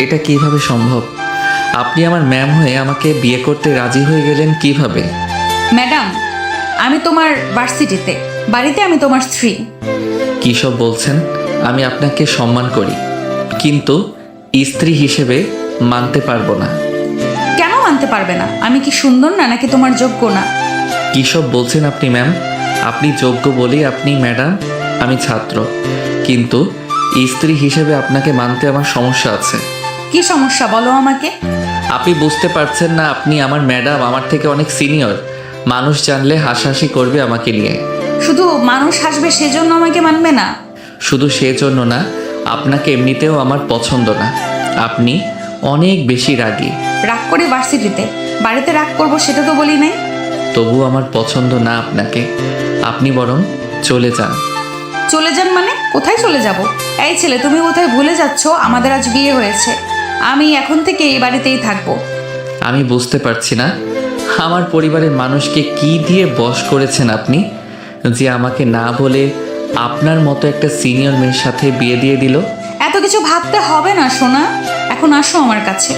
এটা কিভাবে সম্ভব? আপনি আমার ম্যাম হয়ে আমাকে বিয়ে করতে রাজি হয়ে গেলেন কিভাবে? ম্যাডাম, আমি তোমার ভার্সিটিতে, বাড়িতে আমি তোমার স্ত্রী। কী সব বলছেন? আমি আপনাকে সম্মান করি, কিন্তু স্ত্রী হিসেবে মানতে পারবো না। কেন মানতে পারবে না? আমি কি সুন্দর না, নাকি তোমার যোগ্য না? কী সব বলছেন আপনি ম্যাম? আপনি যোগ্য বলেই আপনি ম্যাডাম, আমি ছাত্র, কিন্তু স্ত্রী হিসেবে আপনাকে মানতে আমার সমস্যা আছে। কি সমস্যা বলো আমাকে। আপনি বুঝতে পারছেন না? আপনি আমার ম্যাডাম, আমার থেকে অনেক সিনিয়র। মানুষ জানলে হাসাহাসি করবে আমাকে নিয়ে। শুধু মানুষ হাসবে সেজন্য আমাকে মানবে না? শুধু সেজন্য না, আপনাকে এমনিতেও আমার পছন্দ না। আপনি অনেক বেশি রাগী। রাগ করি ভার্সিটিতে, বাড়িতে রাগ করবো সেটা তো বলি নাই। তবু আমার পছন্দ না আপনাকে। আপনি বরং চলে যান। চলে যান মানে? কোথায় চলে যাব? এই ছেলে, তুমি কোথায় ভুলে যাচ্ছ আমাদের আজ বিয়ে হয়েছে। আমি এখন থেকে এই বাড়িতেই থাকবো। আমি বুঝতে পারছি না, আমার পরিবারের মানুষকে কি দিয়ে বশ করেছেন আপনি, যে আমাকে না বলে আপনার মতো একটা সিনিয়র মেয়ের সাথে বিয়ে দিয়ে দিল। এত কিছু ভাবতে হবে না সোনা, এখন আসো আমার কাছে।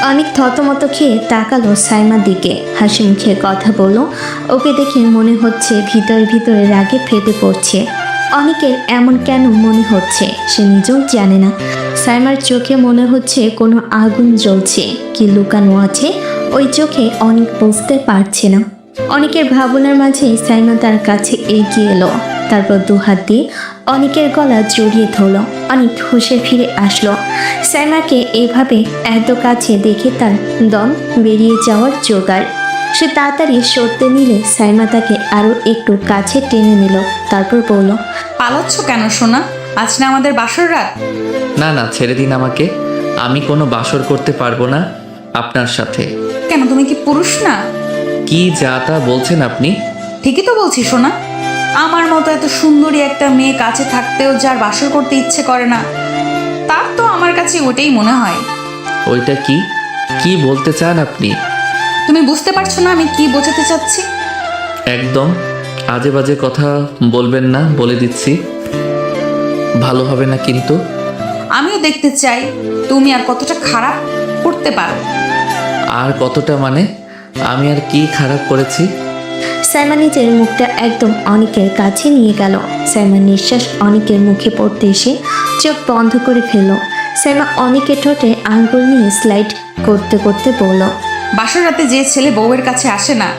অনেক থতমত খেয়ে তাকালো সাইমার দিকে, হাসি মুখে কথা বলল। ওকে দেখে মনে হচ্ছে ভিতরে ভিতরে রাগে ফেটে পড়ছে। অনেকের এমন কেন মনে হচ্ছে সে নিজেও জানে না। সাইমার চোখে মনে হচ্ছে কোনো আগুন জ্বলছে, কি লুকানো আছে ওই চোখে অনেক বুঝতে পারছে না। অনেকের ভাবনার মাঝে সাইমা তার কাছে এগিয়ে এলো, তারপর দুহাত দিয়ে অনেকের গলা জড়িয়ে ধরল। অনেক হুঁশে ফিরে আসলো। সাইমাকে এভাবে এত কাছে দেখে তার দম বেরিয়ে যাওয়ার জোগাড়। সে তাড়াতাড়ি সরতে নিলে সাইমা তাকে আরও একটু কাছে টেনে নিল, তারপর বলল, পালাচ্ছ কেন সোনা? আজ না আমাদের বাসর রাত। না না, ছেড়ে দিন আমাকে। আমি কোনো বাসর করতে পারবো না আপনার সাথে। কেন, তুমি কি পুরুষ না? কি যা তা বলছেন আপনি? ঠিকই তো বলছি সোনা। আমার মতো এত সুন্দরী একটা মেয়ে কাছে থাকতেও যার বাসর করতে ইচ্ছে করে না, তার তো আমার কাছে ওটাই মনে হয়। ওইটা কি? কি বলতে চান আপনি? তুমি বুঝতে পারছো না আমি কি বোঝাতে চাচ্ছি? একদম আজে বাজে কথা বলবেন না, বলে দিচ্ছি। ভালো হবে না কিন্তু। আমিও দেখতে চাই তুমি আর কতটা খারাপ করতে পারো। আর কতটা মানে? আমি আর কি খারাপ করেছি? সাইমা নিজের মুখটা একদম অনেকের কাছে নিয়ে গেল। সাইমার নিঃশ্বাস অনেকের মুখে পড়তে এসে চোখ বন্ধ করে ফেলল। সাইমা অনেকের ঠোঁটে আঙ্গুল নিয়ে স্লাইড করতে করতে বলল, বাসর রাতে যে ছেলে বউয়ের কাছে আসে না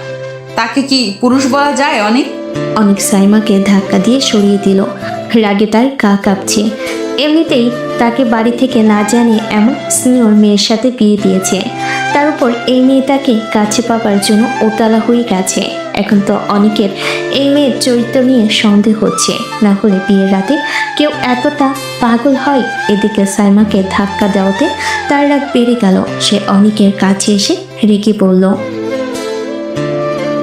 তাকে কি পুরুষ বলা যায়? অনেক অনেক সাইমাকে ধাক্কা দিয়ে সরিয়ে দিল। রাগে তার গা কাঁপছে। এমনিতেই তাকে বাড়ি থেকে না জানিয়ে এমন সিনিয়র মেয়ের সাথে বিয়ে দিয়েছে, তার উপর এই মেয়েটাকে কাছে পাবার জন্য ওতালা হয়ে গেছে। এখন তো অনেকের এই মেয়ের চরিত্র নিয়ে সন্দেহ হচ্ছে, না হলে বিয়ের রাতে কেউ এতটা পাগল হয়? এদিকে সাইমাকে ধাক্কা দেওয়াতে তার রাগ বেড়ে গেল। সে অনেকের কাছে এসে রেগে বলল,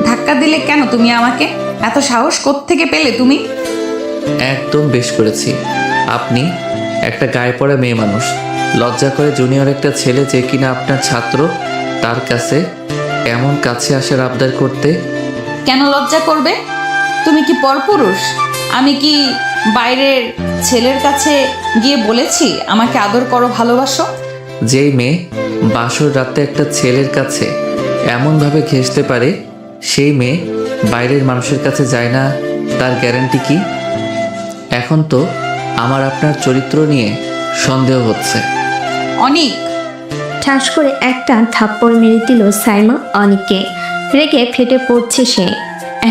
ধাক্কা দিলে কেন তুমি আমাকে? এত সাহস কোত্থেকে পেলে তুমি? একদম বেশ করেছি। আপনি একটা গায়ে পড়া মেয়ে মানুষ, লজ্জা করে জুনিয়র একটা ছেলে যে কিনা আপনার ছাত্র, তার কাছে এমন কাছে আসার আবদার করতে? কেন লজ্জা করবে? তুমি কি পরপুরুষ? আমি কি বাইরের ছেলের কাছে গিয়ে বলেছি আমাকে আদর করো, ভালোবাসো? যেই মেয়ে বাসর রাতে একটা ছেলের কাছে এমনভাবে ঘেঁষতে পারে, সেই মেয়ে বাইরের মানুষের কাছে যায় না, তার গ্যারান্টি কি? এখন তো আমার আপনার চরিত্র নিয়ে সন্দেহ হচ্ছে। অনেক ঠাস করে একটা থাপ্পড় মেরে দিল সাইমা অনেককে। রেগে ফেটে পড়ছে সে।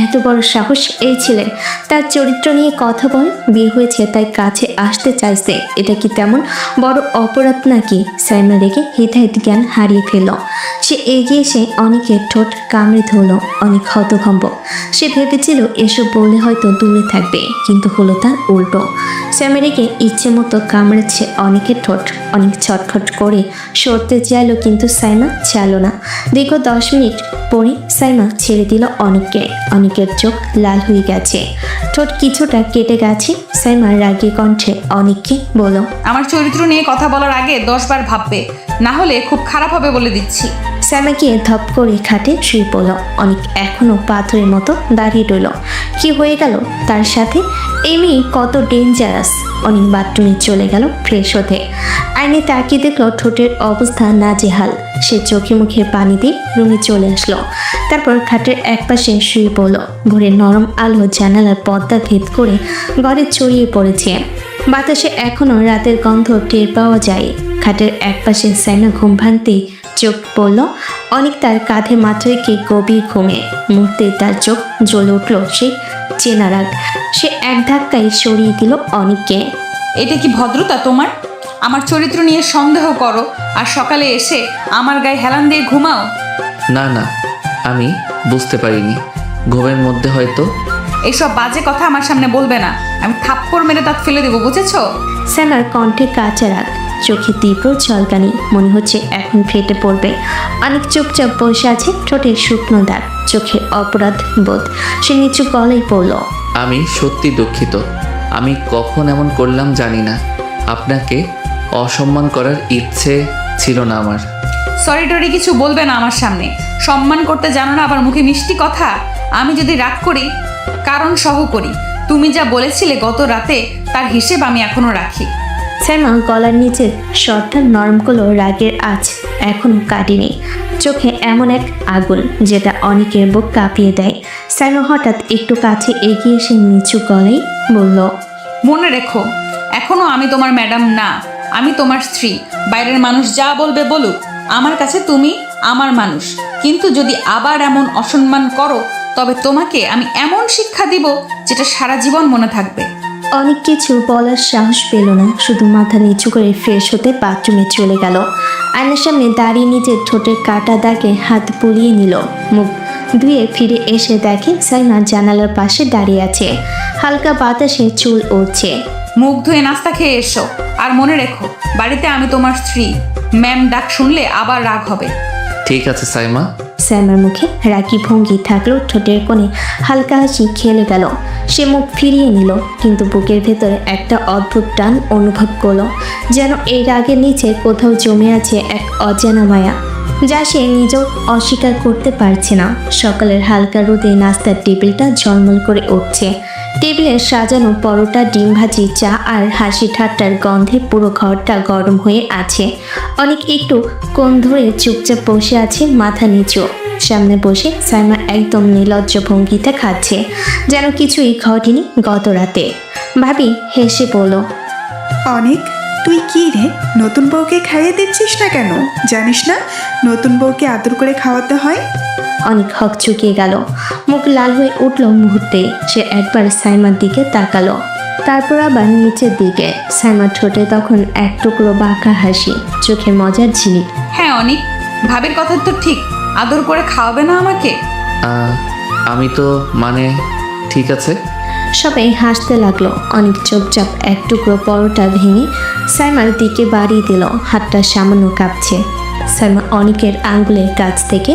এত বড় সাহস এই ছেলের! তার চরিত্র নিয়ে কথা বল, বিয়ে হয়েছে তাই কাছে আসতে চাইছে, এটা কি তেমন বড় অপরাধ নাকি? সাইমা রেগে হিতাহিত জ্ঞান হারিয়ে ফেলল। সে এগিয়ে এসে অনেকের ঠোঁট কামড়ে ধরল। অনেক হতভম্ব। সে ভেবেছিল এসব বললে হয়তো দূরে থাকবে, কিন্তু হলো তার উল্টো। সাইমা রেগে ইচ্ছে মতো কামড়েছে অনেকের ঠোঁট। অনেক ছটফট করে সরতে চাইল, কিন্তু সাইমা চাইল না। দীর্ঘ 10 মিনিট পরে সাইমা ছেড়ে দিল অনেককে। অনেকের চোখ লাল হয়ে গেছে, ঠোঁট কিছুটা কেটে গেছে। সাইমা রাগী কণ্ঠে অনেককে বলল, আমার চরিত্র নিয়ে কথা বলার আগে 10 বার ভাববে। না হলে খুব খারাপ হবে বলে দিচ্ছি। সাইমা গিয়ে ধপ করে খাটে শুয়ে পড়ল। অনেক এখনো পাথরের মতো দাঁড়িয়ে রইল। কি হয়ে গেল তার সাথে? এই মেয়ে কত ডেঞ্জারাস। অনেক বাথরুমে চলে গেল ফ্রেশ হতে। আয়নে তাকিয়ে দেখলো ঠোঁটের অবস্থা নাজেহাল। সে চোখে মুখে পানি দিয়ে রুমে চলে আসলো। তারপর খাটের একপাশে শুয়ে পড়ল। ভোরের নরম আলো জানালার পর্দা ভেদ করে ঘরে ছড়িয়ে পড়েছে। বাতাসে এখনো রাতের গন্ধ টের পাওয়া যায়। খাটের একপাশে সাইমা ঘুম ভাঙতেই চোখ পড়ল অনেক তার কাঁধে মাথা রেখে গভীর ঘুমে। মুহূর্তে তার চোখ জ্বলে উঠল সেই চেনা রাগ। সে এক ধাক্কায় সরিয়ে দিল অনেককে। এটা কি ভদ্রতা তোমার? আমার চরিত্র নিয়ে সন্দেহ করো আর সকালে এসে আমার গায়ে হেলান দিয়ে ঘুমাও? না না, আমি বুঝতে পারিনি। ঘুমের মধ্যে হয়তো। এইসব বাজে কথা আমার সামনে বলবে না, আমি থাপ্পড় মেরে দাঁত ফেলে দেবো, বুঝেছো? সাইমার কণ্ঠে কাঁচা রাগ, চোখে তীব্র ঝলকানি, মনে হচ্ছে এখন ফেটে পড়বে। অনেক চুপচাপ বসে আছে, ঠোঁটে শুকনো দাগ, চোখে অপরাধ বোধ। সে নিচু গলায় পড়ল, আমি সত্যি দুঃখিত। আমি কখন এমন করলাম জানি না। আপনাকে অসম্মান করার ইচ্ছে ছিল না আমার। সরি টরি কিছু বলবে না আমার সামনে। সম্মান করতে জানো না, আবার মুখে মিষ্টি কথা। আমি যদি রাগ করি কারণ সহ করি। তুমি যা বলেছিলে গত রাতে, তার হিসেব আমি এখনো রাখি। সাইমা গলার নিচের স্বরটা নরম করলো। রাগের আঁচ এখনো কাটেনি। চোখে এমন এক আগুন যেটা অনেকের বুক কাঁপিয়ে দেয়। সাইমা হঠাৎ একটু কাছে এগিয়ে এসে নিচু গলায় বলল, মনে রেখো, এখনো আমি তোমার ম্যাডাম না, আমি তোমার স্ত্রী। বাইরের মানুষ যা বলবে বলুক, আমার কাছে তুমি আমার মানুষ। কিন্তু যদি আবার এমন অসম্মান করো, তবে তোমাকে আমি এমন শিক্ষা দিব যেটা সারা জীবন মনে থাকবে। অনেক কিছু বলার সাহস পেল না, শুধু মাথা নিচু করে ফ্রেশ হতে বাথরুমে চলে গেল। আয়নার সামনে দাঁড়িয়ে নিজের ঠোঁটের কাটা দাগে হাত বুলিয়ে নিল। মুখ ধুয়ে ফিরে এসে দেখে সাইমা জানালার পাশে দাঁড়িয়ে আছে। হালকা বাতাসে চুল উড়ছে। মুখ ধুয়ে নাস্তা খেয়ে এসো। আর মনে রেখো, বাড়িতে আমি তোমার স্ত্রী। ম্যাম ডাক শুনলে আবার রাগ হবে। ঠিক আছে সাইমা। সাইমার মুখে রাগী ভঙ্গি থাকলেও ঠোঁটের কোণে হালকা হাসি খেলে গেল। সে মুখ ফিরিয়ে নিল, কিন্তু বুকের ভেতরে একটা অদ্ভুত টান অনুভব করলো, যেন এই রাগের নিচে কোথাও জমে আছে এক অজানা মায়া, যা সে নিজেও অস্বীকার করতে পারছে না। সকালের হালকা রোদে নাস্তার টেবিলটা ঝলমল করে উঠছে। টেবিলে সাজানো পরোটা, ডিম ভাজি, চা আর হাসি ঠাট্টার গন্ধে পুরো ঘরটা গরম হয়ে আছে। অনেক একটু কোণ ধরে চুপচাপ বসে আছে, মাথা নিচু। সামনে বসে সাইমা একদম নির্লজ্জ ভঙ্গিতে খাচ্ছে, যেন কিছুই ঘটেনি গত রাতে। ভাবি হেসে বলল, অনেক, তুই কি রে, নতুন বউকে খাইয়ে দিচ্ছিস না কেন? জানিস না নতুন বউকে আদর করে খাওয়াতে হয়? অনেক হক চুকিয়ে গেল, মুখ লাল হয়ে উঠল মুহূর্তে। সে একবার সাইমার দিকে তাকালো, তারপর আবার নিচের দিকে। সাইমার ঠোঁটে তখন এক টুকরো বাঁকা হাসি, চোখে মজার ঝিলিক। হ্যাঁ অনিক, ভাবির কথা তো ঠিক। আদর করে খাওয়াবে না আমাকে? আমি তো মানে ঠিক আছে। সবাই হাসতে লাগলো। অনেক চুপচাপ এক টুকরো পরোটা ভেঙে সাইমার দিকে বাড়িয়ে দিল। হাতটা সামান্য কাঁপছে। সাইমা অনেকের আঙ্গুলের কাছ থেকে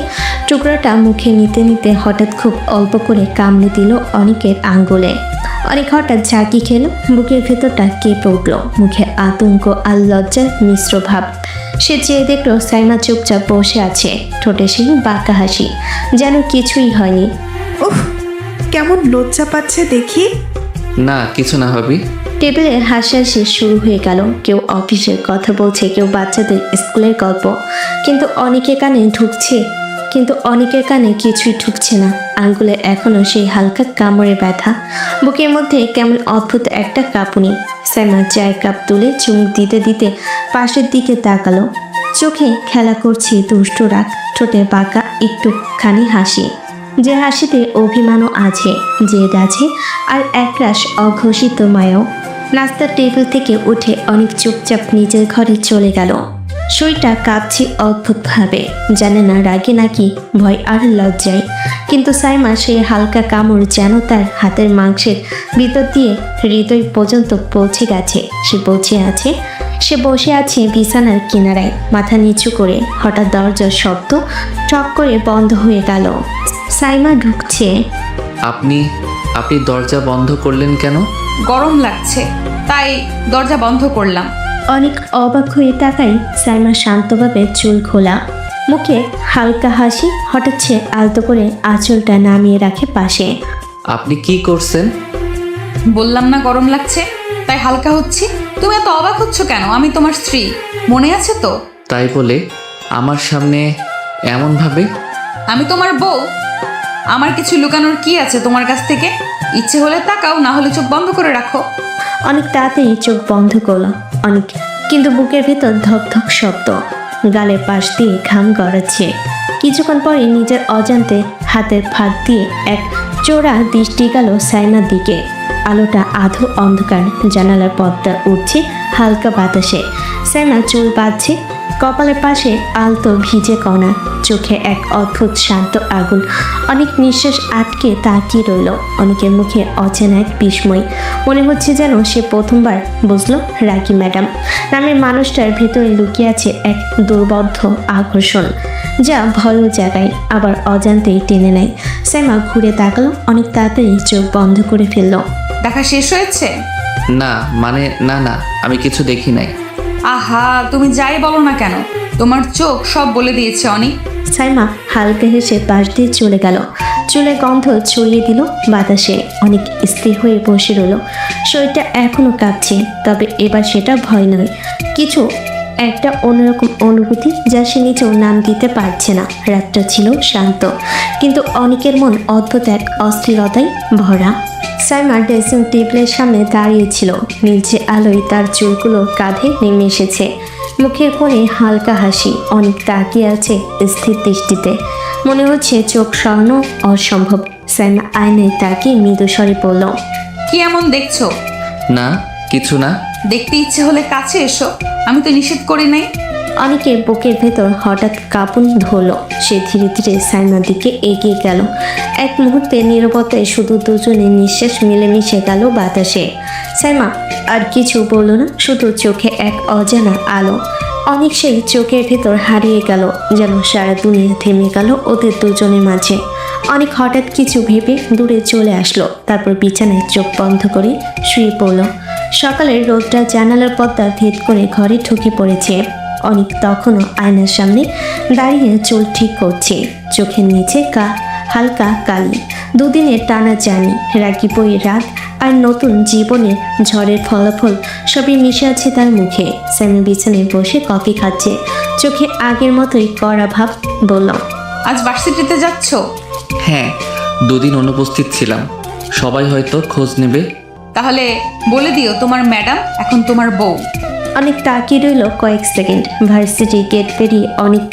টুকরোটা মুখে নিতে নিতে হঠাৎ খুব অল্প করে কামড়ে দিল অনেকের আঙ্গুলে। অনেক হঠাৎ ঝাঁকি খেল, বুকের ভেতরটা কেঁপে উঠল, মুখে আতঙ্ক আর লজ্জার মিশ্র ভাব। সে চেয়ে দেখলো সাইমা চুপচাপ বসে আছে, ঠোঁটে সেই বাঁকা হাসি, যেন কিছুই হয়নি। উফ, কেমন লজ্জা পাচ্ছে দেখি। না কিছু না ভাবি। টেবিলে হাসাহাসি শুরু হয়ে গেল। কেউ অফিসের কথা বলছে, কেউ বাচ্চাদের স্কুলের গল্প, কিন্তু অনেকের কানে কিছুই ঢুকছে না। আঙ্গুলে এখনো সেই হালকা কামড়ে ব্যথা, বুকের মধ্যে কেমন অদ্ভুত একটা কাঁপুনি। সাইমা চায়ের কাপ তুলে চুমুক দিতে দিতে পাশের দিকে তাকালো। চোখে খেলা করছে দুষ্ট রাগ, ঠোঁটে বাঁকা একটুখানি হাসি, যে হাসিতে অভিমানও আছে, জেদ আছে, আর একরাশ অঘোষিত মায়াও। নাস্তার টেবিল থেকে উঠে অনেক চুপচাপ নিজের ঘরে চলে গেল। শরীরটা কাঁপছে অদ্ভুতভাবে, জানে না রাগে নাকি ভয় আর লজ্জায়। কিন্তু সাইমা সেই হালকা কামড় যেন তার হাতের মাংসের ভিতর দিয়ে হৃদয় পর্যন্ত পৌঁছে গেছে। সে বসে আছে বিছানার কিনারায়, মাথা নিচু করে। হঠাৎ দরজার শব্দ ঠক করে বন্ধ হয়ে গেল। সাইমা ঢুকছে। আপনি দরজা বন্ধ করলেন কেন? গরম লাগছে, তাই দরজা বন্ধ করলাম। অনেক অবাক হয়ে তাকাই সাইমা শান্তভাবে চুল খোলা, মুখে হালকা হাসি, হঠাৎ সে আলতো করে আঁচলটা নামিয়ে রাখে পাশে। আপনি কি করছেন? বললাম না গরম লাগছে, তাই হালকা হচ্ছি। তুমি এত অবাক হচ্ছ কেন? আমি তোমার স্ত্রী, মনে আছে তো? তাই বলে আমার সামনে এমনভাবে? আমি তোমার বউ। আমার কিছু লুকানোর কি আছে তোমার কাছ থেকে? ইচ্ছে হলে তাকাও, না হলে চোখ বন্ধ করে রাখো। অনেক তাড়াতাড়ি চোখ বন্ধ করলো অনেক, কিন্তু বুকের ভেতর ধকধক শব্দ, গালের পাশ দিয়ে ঘাম গড়াচ্ছে। কিছুক্ষণ পরে নিজের অজান্তে হাতের ফাঁক দিয়ে এক চোরা দৃষ্টি গেল সাইমার দিকে। আলোটা আধো অন্ধকার, জানালার পর্দা উঠছে হালকা বাতাসে। সাইমা চুল বাঁধছে, কপালের পাশে আলতো ভিজে কণা, চোখে এক অদ্ভুত শান্ত আগুন। অনেক নিঃশ্বাস আটকে তাকিয়ে রইল। অনেকের মুখে অচেনা এক বিস্ময়, মনে হচ্ছে যেন সে প্রথমবার বুঝলো রাগী ম্যাডাম নামের মানুষটার ভেতরে লুকিয়ে আছে এক দুর্বোধ্য আকর্ষণ, যা ভয়ও জাগায় আবার অজান্তেই টেনে নেয়। সাইমা ঘুরে তাকালো, অনেক তাড়াতাড়ি চোখ বন্ধ করে ফেললো। দেখা শেষ হয়েছে? না মানে না, আমি কিছু দেখি নাই। আহা, তুমি যাই বলো না কেন, তোমার চোখ সব বলে দিয়েছে অনেক। সাইমা হালকা হেসে পাশ দিয়ে চলে গেল, চুলের গন্ধ ছড়িয়ে দিল বাতাসে। অনেক স্থির হয়ে বসে রইল, শরীরটা এখনো কাঁপছে, তবে এবার সেটা ভয় নয়, কিছু একটা অন্যরকম অনুভূতি যা সে নিজেও নাম দিতে পারছে না। রাতটা ছিল শান্ত, কিন্তু অনেকের মন অদ্ভুত এক অস্থিরতায় ভরা। সাইমা ড্রেসিং টেবিলের সামনে দাঁড়িয়েছিল, নীলচে আলোয় তার চুলগুলো কাঁধে নেমে এসেছে, মুখের কোণে হালকা হাসি। অনেক তাকিয়ে আছে স্থির দৃষ্টিতে, মনে হচ্ছে চোখ সরানো অসম্ভব। সাইমা আয়নায় তাকিয়ে মৃদু স্বরে বলল, কি এমন দেখছো? না কিছু না। দেখতে ইচ্ছে হলে কাছে এসো, আমি তো নিষেধ করি নাই। অনেকের বুকের ভেতর হঠাৎ কাঁপুন ধরল। সে ধীরে ধীরে সাইমার দিকে এগিয়ে গেল। এক মুহূর্তে নীরবতায় শুধু দুজনের নিঃশ্বাস মিলেমিশে গেল বাতাসে। সাইমা আর কিছু বলল না, শুধু চোখে এক অজানা আলো। অনেক সেই চোখের ভেতর হারিয়ে গেল, যেন সারা দুনিয়া থেমে গেল ওদের দুজনের মাঝে। অনেক হঠাৎ কিছু ভেবে দূরে চলে আসলো, তারপর বিছানায় চোখ বন্ধ করে শুয়ে পড়ল। সকালের রোদটা জানালার পর্দা ভেদ করে ঘরে ঢুকে পড়েছে। অনেক তখনও আয়নার সামনে দাঁড়িয়ে চুল ঠিক করছে, চোখের নিচে হালকা কালি। দুদিনের টানা জার্নি, রাগি বই রাত আর নতুন জীবনের ঝড়ের ফলাফল সবই মিশে আছে তার মুখে। স্যামি বিছানায় বসে কফি খাচ্ছে, চোখে আগের মতোই কড়া ভাব। বলল, আজ ভার্সিটিতে যাচ্ছ? হ্যাঁ, 2 দিন অনুপস্থিত ছিলাম, সবাই হয়তো খোঁজ নেবে। তাহলে বলে দিও তোমার ম্যাডাম এখন তোমার বউ। অনেক তাকিয়ে রইল কয়েক সেকেন্ড। ভার্সিটি গেট পেরিয়ে অনেক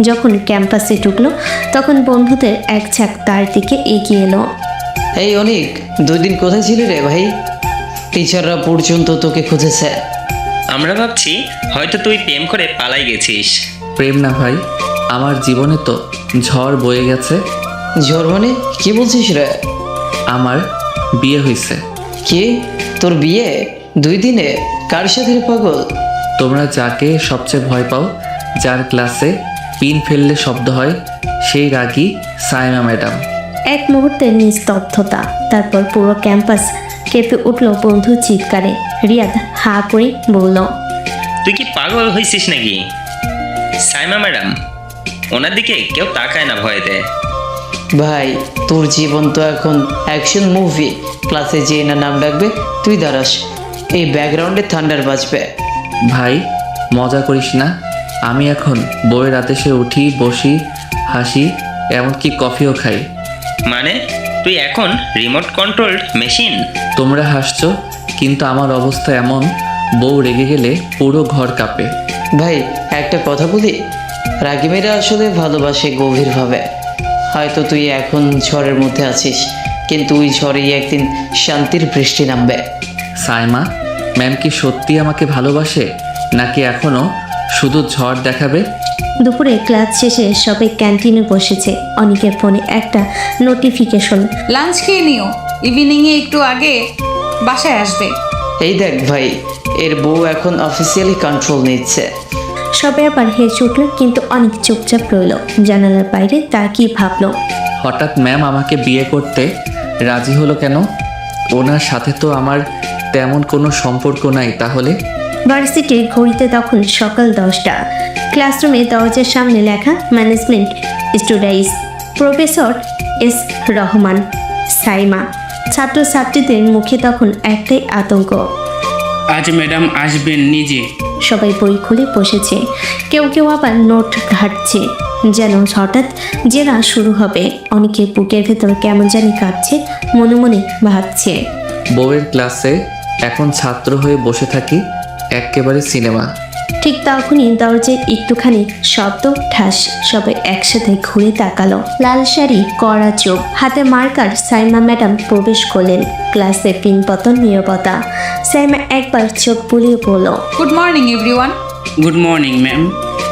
যখন ক্যাম্পাসে ঢুকলো, তখন বন্ধুদের এক ঝাঁক তার দিকে এগিয়ে এলো। এই অনিক, 2 দিন কোথায় ছিলি রে ভাই? টিচাররা পর্যন্ত তোকে খুঁজেছে। আমরা ভাবছি হয়তো তুই প্রেম করে পালাই গেছিস। প্রেম না ভাই, আমার জীবনে তো ঝড় বয়ে গেছে। ঝড় মানে কি বলছিস রে? আমার বিয়ে হয়েছে। কি, তোর বিয়ে 2 দিনে? কার সাথে রে পাগল? তোমরা যাকে সবচেয়ে ভয় পাও, যার ক্লাসে পিন ফেললে শব্দ হয়, সেই রাগী সাইমা ম্যাডাম। এক মুহূর্তের নিস্তব্ধতা, তারপর পুরো ক্যাম্পাস কেঁপে উঠল বন্ধু চিৎকারে। রিয়াদ হা করে বলল, তুই কি পাগল হয়েছিস নাকি? সাইমা ম্যাডাম, ওনার দিকে কেউ তাকায় না ভয়েতে। ভাই, তোর জীবন তো এখন অ্যাকশন মুভি। ক্লাসে যে না নাম ডাকবে তুই দাঁড়াস, এই ব্যাকগ্রাউন্ডে থান্ডার বাজবে। ভাই মজা করিস না, আমি এখন বউয়ের আদেশে উঠি, বসি, হাসি, এমনকি কফিও খাই। মানে তুই এখন রিমোট কন্ট্রোলড মেশিন? তোমরা হাসছো, কিন্তু আমার অবস্থা এমন, বউ রেগে গেলে পুরো ঘর কাঁপে। ভাই একটা কথা বলি, রাগিমেরা আসলে ভালোবাসে গভীরভাবে। হয়তো তুই এখন ঝড়ের মধ্যে আছিস, কিন্তু ওই ঝড়েই একদিন শান্তির বৃষ্টি নামবে। সাইমা ম্যাম কি সত্যি আমাকে ভালোবাসে, নাকি এখনো শুধু ঝড় দেখাবে? দুপুরে ক্লাস শেষে সবাই ক্যান্টিনে বসেছে। অনেকের ফোনে একটা নোটিফিকেশন, লাঞ্চ খেয়ে নিও, ইভিনিংয়ে একটু আগে বাসায় আসবে। এই দেখ ভাই, এর বউ এখন অফিসিয়ালি কন্ট্রোল নিচ্ছে। সবাই আবার হেসে উঠল, কিন্তু অনেক চুপচাপ রইল। জানালার বাইরে তার কি ভাবলো। হঠাৎ ম্যাম আমাকে বিয়ে করতে রাজি হলো কেন? ওনার সাথে তো আমার তেমন কোনো সম্পর্ক নাই। তাহলে ভার্সিটির ঘড়িতে তখন সকাল 10টা। ক্লাসরুমে দরজার সামনে লেখা management students, professor S Rahman, Saima. ছাত্রছাত্রীদের মুখে তখন একটাই আতঙ্ক। আজ ম্যাডাম আসবেন নিজে। সবাই বই খুলে বসেছে, কেউ কেউ আবার নোট ঘাটছে, যেন হঠাৎ জেরা শুরু হবে। অনেকের বুকের ভেতর কেমন জানি কাঁপছে, মনে মনে ভাবছে বউয়ের ক্লাসে এখন ছাত্র হয়ে বসে থাকি, একেবারে সিনেমা। ঠিক তখনই দরজায় একটুখানি শব্দ, ঠাস। সবাই একসাথে ঘুরে তাকালো। লাল শাড়ি, কড়া চোখ, হাতে মার্কার সাইমা ম্যাডাম প্রবেশ করলেন। ক্লাসে পিনপতন নীরবতা। সাইমা একবার চোখ বুলিয়ে বলল, good morning everyone. Good morning ma'am.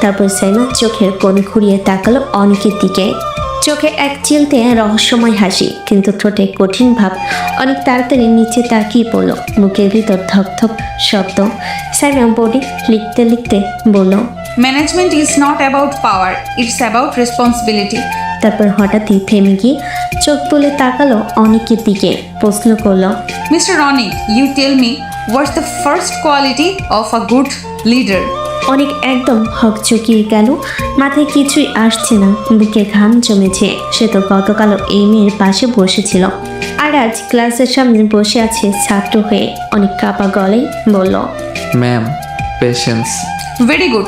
তারপর সাইমা চোখের কোণ ঘুরিয়ে তাকালো অনেকের দিকে। চোখে এক চিলতে রহস্যময় হাসি, কিন্তু ঠোঁটে কঠিন ভাব। অনেক তাড়াতাড়ি নিচে তাকিয়ে পড়ল, বুকের ভিতর ধক শব্দ। সাইমা বোর্ডে লিখতে লিখতে বলল, management is not about power, it's about responsibility. তারপর হঠাৎই থেমে গিয়ে চোখ তুলে তাকালো অনেকের দিকে, প্রশ্ন করলো, mister Anik, you tell me what's the first quality of a good leader? অনেক একদম হকচকিয়ে গেল। মাথায় কিছুই আসছে না, বুকে ঘাম জমেছে। সে তো গতকালও এই মেয়ের পাশে বসেছিল, আর আজ ক্লাসের সামনে বসে আছে ছাত্র হয়ে। অনেক কাপা গলায় বলল, ম্যাম, পেশেন্স। Very good.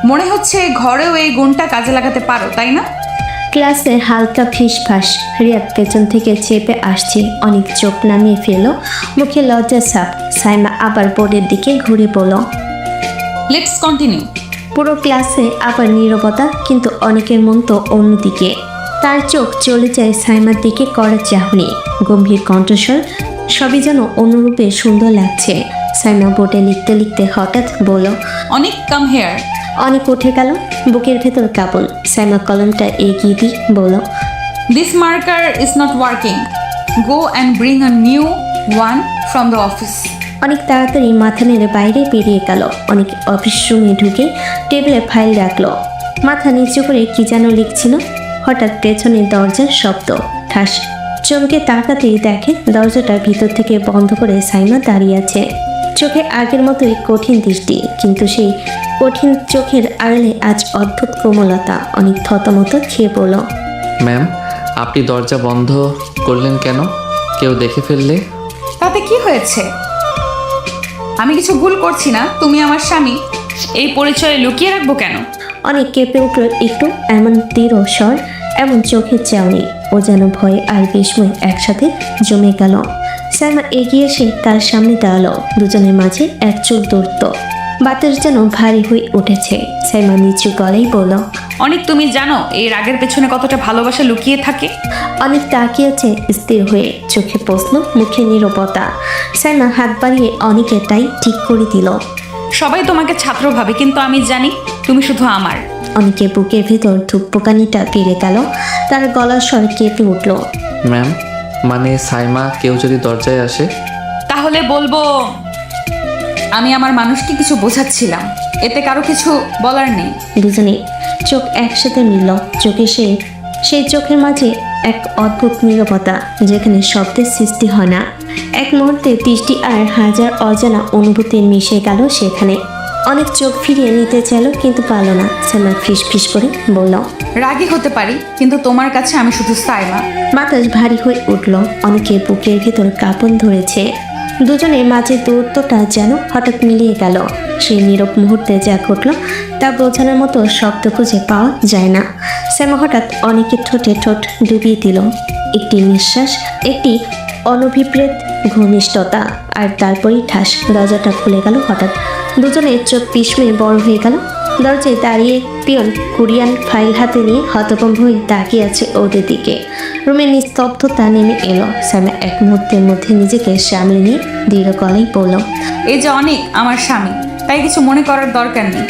মনে হচ্ছে ঘরেও এই গুণটা কাজে লাগাতে পারো, তাই না? ক্লাসে হালকা ফিসফাস। রিয়াদ পেছন থেকে চেপে আসছে। অনেক চোখ নামিয়ে ফেলল, মুখে লজ্জা ছাপ। সাইমা আবার বোর্ডের দিকে ঘুরে বলল, লেটস কন্টিনিউ। পুরো ক্লাসে আবার নীরবতা, কিন্তু অনেকের মন তো অন্যদিকে। তার চোখ চলে যায় সাইমার দিকে, করার চাহনি, গম্ভীর কণ্ঠস্বর, সবই যেন অনুরূপে সুন্দর লাগছে। সাইমা বোর্ডে লিখতে লিখতে হঠাৎ বলল, অনিক কাম হেয়ার। অনেক উঠে গেল, বুকের ভেতর কাবল। সাইমা কলমটা এগিয়ে দিয়ে বলল, this marker is not working, go and bring a new one from the office. অনেক তাড়াতাড়ি মাথা নেড়ে বাইরে বেরিয়ে গেল। অনেক অফিস রুমে ঢুকে টেবিলে ফাইল রাখলো, মাথা নিচু করে কি যেন লিখছিল। হঠাৎ পেছনে দরজার শব্দ, ঠাস। চমকে তাকাতেই দেখে দরজাটা ভিতর থেকে বন্ধ করে সাইমা দাঁড়িয়ে আছে। চোখে আগের মতোই কঠিন দৃষ্টি, কিন্তু সেই কঠিন চোখের আড়ালে আজ অদ্ভুত কোমলতা। অনেক থতমত খেয়ে পড়ল। ম্যাম, আপনি দরজা বন্ধ করলেন কেন? কেউ দেখে ফেললে? তাতে কি হয়েছে? আমি কিছু ভুল করছি না, তুমি আমার স্বামী। এই পরিচয় লুকিয়ে রাখবো কেন? অনেক কেঁপে উঠল একটু, এমন দৃঢ় স্বর, এমন চোখের চাউনি। ও যেন ভয় আর বিস্ময় একসাথে জমে গেল। সাইমা এগিয়ে এসে তার সামনে দাঁড়ালো। দুজনের মাঝে এক চুল দূরত্ব, বাতাস যেন ভারী হয়ে উঠেছে। সাইমা নিচু গলায় বলল, অনেক, তুমি জানো এই রাগের পেছনে কতটা ভালোবাসা লুকিয়ে থাকে? অনেক তাকিয়েছে স্থির হয়ে, চোখে প্রশ্ন, মুখে নীরবতা। সাইমা হাত বাড়িয়ে অনেকের তাই ঠিক করে দিল। সবাই তোমাকে ছাত্র ভাবে, কিন্তু আমি জানি তুমি শুধু আমার। অনেকে বুকের ভেতর ধূপকানিটা পেরে গেল, তার গলার স্বর কেঁপে উঠল। ম্যাম, মানে সাইমা, কেউ যদি দরজায় আসে? তাহলে বলবো আমি আমার মানুষকে কিছু বোঝাচ্ছিলাম, এতে কারো কিছু বলার নেই। দুজনে চোখ একসাথে মিলল। চোখে সেই চোখের মাঝে এক অদ্ভুত নীরবতা, যেখানে শব্দের সৃষ্টি হয় না। এক মুহূর্তে দৃষ্টি আর হাজার অজানা অনুভূতি মিশে গেল সেখানে। অনেক চোখ ফিরিয়ে নিতে চাইল, কিন্তু পারল না। সাইমা ফিস ফিস করে বলল, রাগী হতে পারি, কিন্তু তোমার কাছে আমি শুধু সাইমা। বাতাস ভারী হয়ে উঠল। অনেকের বুকের ভেতর কাঁপন ধরেছে। দুজনের মাঝে দূরত্বটা যেন হঠাৎ মিলিয়ে গেল। সেই নীরব মুহূর্তে যা ঘটল তা বোঝানোর মতো শব্দ খুঁজে পাওয়া যায় না। সাইমা হঠাৎ অনেকের ঠোঁটে ঠোঁট ডুবিয়ে দিল। একটি নিঃশ্বাস, একটি অনভিপ্রেত ঘনিষ্ঠতা, আর তারপরেই ঠাস দরজাটা খুলে গেল হঠাৎ। দুজনের চোখ বিস্ময়ে বড় হয়ে গেল। দরজায় দাঁড়িয়ে পিয়ন কোরিয়ান ফাইল হাতে নিয়ে হতভম্ব হয়ে তাকিয়ে আছে ওদের দিকে। রুমের নিস্তব্ধতা নেমে এলো। সাইমা এক মুহূর্তের মধ্যে নিজেকে সামলে নিয়ে দৃঢ় গলায় বলল, এই যে অনেক আমার স্বামী, তাই কিছু মনে করার দরকার নেই।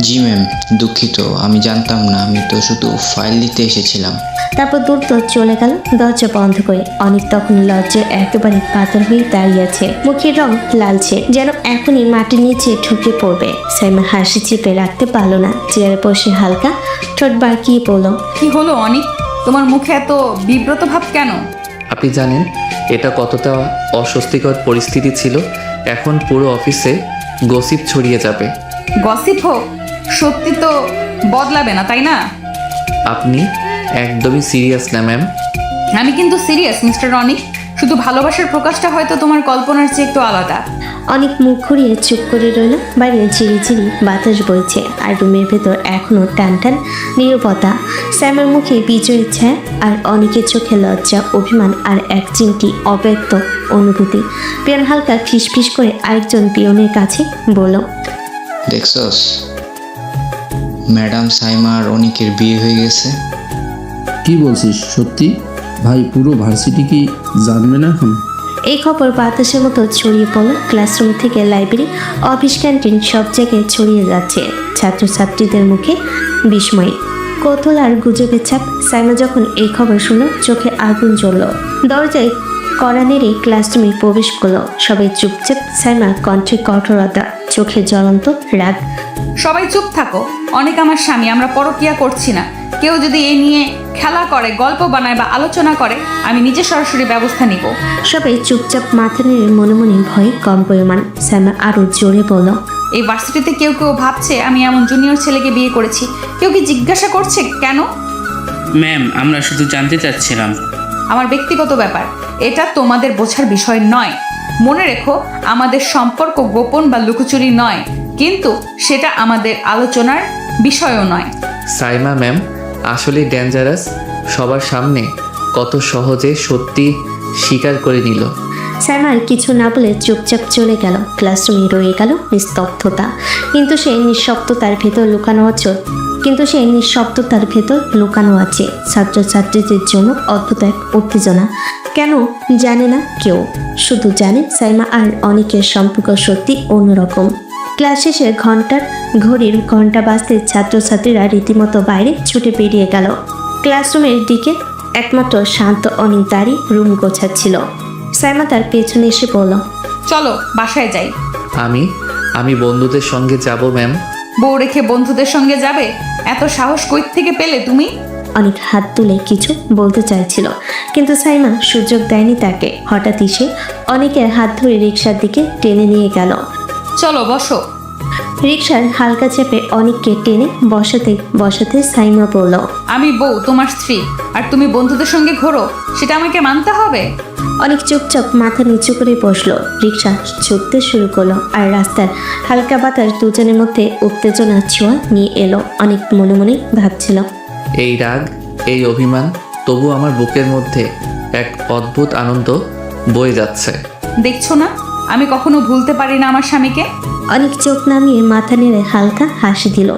জি ম্যাম, দুঃখিত, আমি জানতাম না, আমি তো শুধু ফাইল দিতে এসেছিলাম। তারপর দ্রুত চলে গেল দরজা বন্ধ করে। অনেক তখন লজ্জায় একেবারে পাথর হয়ে দাঁড়িয়ে আছে, মুখের রং লালচে, যেন এখনই মাটির নিচে ঢুকে পড়বে। সাইমা হাসি চেপে রাখতে পারলো না, চেয়ারে বসে হালকা ঠোঁট বাঁকিয়ে বলল, কি হলো অনিক, তোমার মুখে এত বিব্রত ভাব কেন? আপনি জানেন এটা কতটা অস্বস্তিকর পরিস্থিতি ছিল। এখন পুরো অফিসে গসিপ ছড়িয়ে যাবে। গসিপ হোক, সত্যি তো বদলাবে না, তাই না? আপনি একদমই সিরিয়াস না ম্যাম? আমি কিন্তু সিরিয়াস মিস্টার রনি। শুধু ভালোবাসার প্রকাশটা হয়তো তোমার কল্পনার চেয়ে একটু আলাদা। অনেক মুখ ঘুরিয়ে চুপ করে রইল। বাইরে ঝিরিঝিরি বাতাস বইছে আর রুমের ভেতর এখনো টান টান নীরবতা। স্যামের মুখে বিজয়ের ছায়া আর অনেকের চোখে লজ্জা, অভিমান আর এক চিমটি অব্যক্ত অনুভূতি। পিয়ন হালকা ফিসফিস করে আরেকজন পিয়নের কাছে বলল, দেখছস ম্যাডাম সাইমা আর অনিকের বিয়ে হয়ে গেছে। কি বলছিস সত্যি? ভাই পুরো ভার্সিটি কি জানবে না এখন? এই খবর বাতাসের মতো ছড়িয়ে পড়ল। ক্লাসরুম থেকে লাইব্রেরি, অফিস, ক্যান্টিন সব জায়গায় ছড়িয়ে যাচ্ছে ছাত্রছাত্রীদের মুখে বিস্ময়, কৌতূহল আর গুজবের ছাপ। সাইমা যখন এই খবর শুনল, চোখে আগুন জ্বলল। দরজায় কড়া নেড়ে ক্লাসরুমে প্রবেশ করলো। সবাই চুপচাপ। সাইমা কণ্ঠে কঠোরতা, চোখে জ্বলন্ত রাগ। সবাই চুপ থাকো। অনেক আমার স্বামী, আমরা পরকিয়া করছি না। কেউ যদি এ নিয়ে খেলা করে, গল্প বানায় বা আলোচনা করে, আমি নিজে সরাসরি ব্যবস্থা নিব। সবাই চুপচাপ মাথা নেড়ে মনে মনে ভয়ে কম্পয়মান। সাইমা আরও জোরে বলল, এই ভার্সিটিতে কেউ কেউ ভাবছে আমি এমন জুনিয়র ছেলেকে বিয়ে করেছি। কেউ কি জিজ্ঞাসা করছে কেন? ম্যাম, আমরা শুধু জানতে চাচ্ছিলাম। আমার ব্যক্তিগত ব্যাপার, এটা তোমাদের বোঝার বিষয় নয়। মনে রেখো, আমাদের সম্পর্ক গোপন বা লুকোচুরি নয়, কিন্তু সেটা আমাদের আলোচনার বিষয়ও নয়। সাইমা ম্যাম আসলে ডেঞ্জারাস। সবার সামনে কত সহজে সত্যি স্বীকার করে নিল। সাইমার কিছু না বলে চুপচাপ চলে গেল। ক্লাসরুমে রয়ে গেল নিস্তব্ধতা। কিন্তু সেই নিঃশব্দতার ভেতর লুকানো আছে ছাত্রছাত্রীদের জন্য অদ্ভুত এক উত্তেজনা। কেন জানে না কেউ, শুধু জানে সাইমা আর অনেকের সম্পর্ক সত্যি অন্যরকম। ক্লাস শেষে ঘড়ির ঘন্টা বাজতে ছাত্রছাত্রীরা রীতিমতো বাইরে ছুটে বেরিয়ে গেল। ক্লাসরুমের দিকে একমাত্র শান্ত অনেক দাঁড়িয়ে রুম গোছাচ্ছিল। সাইমা তার পেছনে এসে বলল, চলো বাসায় যাই। আমি বন্ধুদের সঙ্গে যাব ম্যাম। বউ রেখে বন্ধুদের সঙ্গে যাবে? এত সাহস কই থেকে পেলে তুমি? অনেক হাত তুলে কিছু বলতে চাইছিল, কিন্তু সাইমা সুযোগ দেয়নি তাকে। হঠাৎই সে অনেকের হাত ধরে রিক্সার দিকে টেনে নিয়ে গেল। চলো বসো। রিক্সার হালকা চেপে অনেককে টেনে বসাতে সাইমা বলল, আমি বউ, তোমার স্ত্রী, আর তুমি বন্ধুদের সঙ্গে ঘোরো, সেটা আমাকে মানতে হবে? অনেক চুপচাপ মাথা নিচু করে বসলো। রিক্সা ছুটতে শুরু করলো আর রাস্তার হালকা বাতাস দুজনের মধ্যে উত্তেজনার ছোঁয়া নিয়ে এলো। অনেক মনে মনে ভাবছিল, এই রাগ, এই অভিমান, তবু আমার বুকের মধ্যে এক অদ্ভুত আনন্দ বয়ে যাচ্ছে। দেখছো না, আমি কখনো ভুলতে পারি না আমার স্বামীকে। অনেক চোখ নামিয়ে মাথা নেড়ে হালকা হাসি দিল।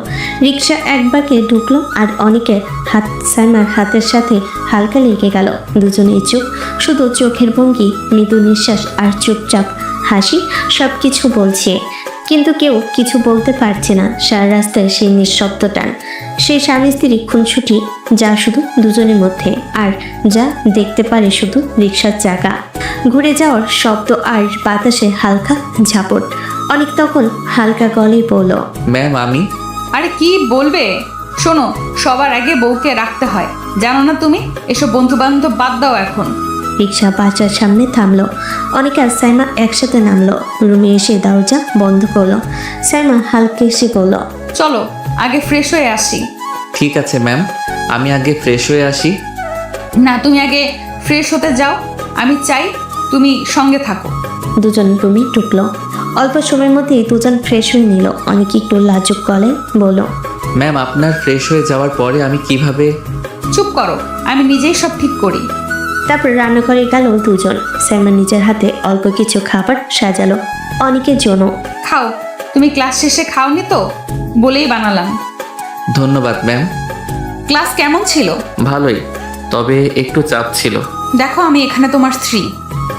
রিক্সা একবারকে ঢুকলো আর অনেকের হাত সাইমার হাতের সাথে হালকা লেগে গেল। দুজনেই চুপ, শুধু চোখের ভঙ্গি, মৃদু নিঃশ্বাস আর চুপচাপ হাসি সব কিছু বলছে, কিন্তু কেউ কিছু বলতে পারছে না। সারা রাস্তায় সেই নিঃশব্দ টান, সেই স্বামী স্ত্রী খুনসুটি, যা শুধু দুজনের মধ্যে, আর যা দেখতে পারে শুধু রিক্সার চাকা ঘুরে যাওয়ার শব্দ আর বাতাসে হালকা ঝাপট। অনেক তখন হালকা গলায় বলল, ম্যাম আমি। আরে কি বলবে? শোনো, সবার আগে বউকে রাখতে হয়, জানো না তুমি? এসব বন্ধু বান্ধব বাদ দাও এখন। রিক্সা বাচ্চার সামনে থামলো। অনেক আর সাইমা একসাথে নামলো। রুমে এসে দরজা বন্ধ করলো। সাইমা হালকা এসে বলল, চলো আগে ফ্রেশ হয়ে আসি। ঠিক আছে ম্যাম, আমি আগে ফ্রেশ হয়ে আসি। না, তুমি আগে ফ্রেশ হতে যাও, আমি চাই তুমি সঙ্গে থাকো। দুজন রুমে ঢুকলো। অল্প সময়ের মধ্যেই দুজন ফ্রেশ হয়ে নিল। অনেক একটু লাজুক গলায় বলল, ম্যাম আপনার ফ্রেশ হয়ে যাওয়ার পরে আমি কিভাবে? চুপ করো, আমি নিজেই সব ঠিক করি। তারপর রান্নাঘরে গেল দুজন। সাইমা নিজের হাতে অল্প কিছু খাবার সাজালো অনেকের জন্য। খাও, তুমি ক্লাস শেষে খাওনি তো, বলেই বানালাম। ধন্যবাদ ম্যাম। ক্লাস কেমন ছিল? ভালোই, তবে একটু চাপ ছিল। দেখো, আমি এখানে তোমার স্ত্রী,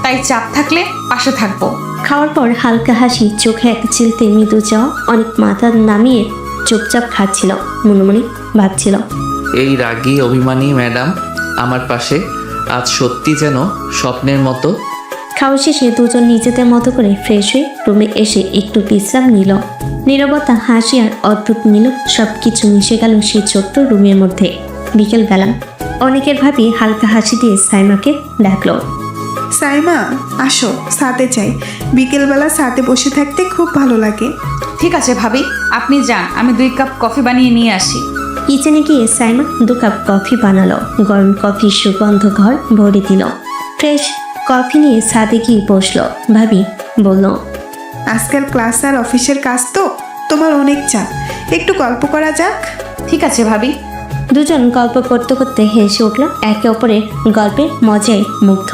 তাই চাপ থাকলে পাশে থাকবো। খাওয়ার পর হালকা হাসি, চোখে এক চিলতে মৃদু যাওয়া। অনেক মাথা নামিয়ে চুপচাপ খাচ্ছিল, মনে মনে ভাবছিল, এই রাগী অভিমানী ম্যাডাম আমার পাশে আজ সত্যি যেন স্বপ্নের মতো। খাওয়া শেষে দুজন নিজেদের মতো করে ফ্রেশ হয়ে রুমে এসে একটু বিশ্রাম নিল। নীরবতা, হাসি আর অদ্ভুত মিল সব কিছু মিশে গেল সেই ছোট্ট রুমের মধ্যে। বিকেলবেলা অনেকের ভাবি হালকা হাসি দিয়ে সাইমাকে ডাকলো। সাইমা আসো, সাথে চাই। বিকেলবেলা সাথে বসে থাকতে খুব ভালো লাগে। ঠিক আছে ভাবি, আপনি যান, আমি 2 কাপ কফি বানিয়ে নিয়ে আসি। কিচেনে গিয়ে সাইমা 2 কাপ কফি বানালো। গরম কফির সুগন্ধ ঘর ভরে দিল। ফ্রেশ কফি নিয়ে ছাদে গিয়ে বসলো। ভাবি বলল, আজকাল ক্লাস আর অফিসের কাজ তো তোমার অনেক চাপ, একটু গল্প করা যাক। ঠিক আছে ভাবি। দুজন গল্প করতে করতে হেসে উঠল। একে অপরের গল্পের মজায় মুগ্ধ।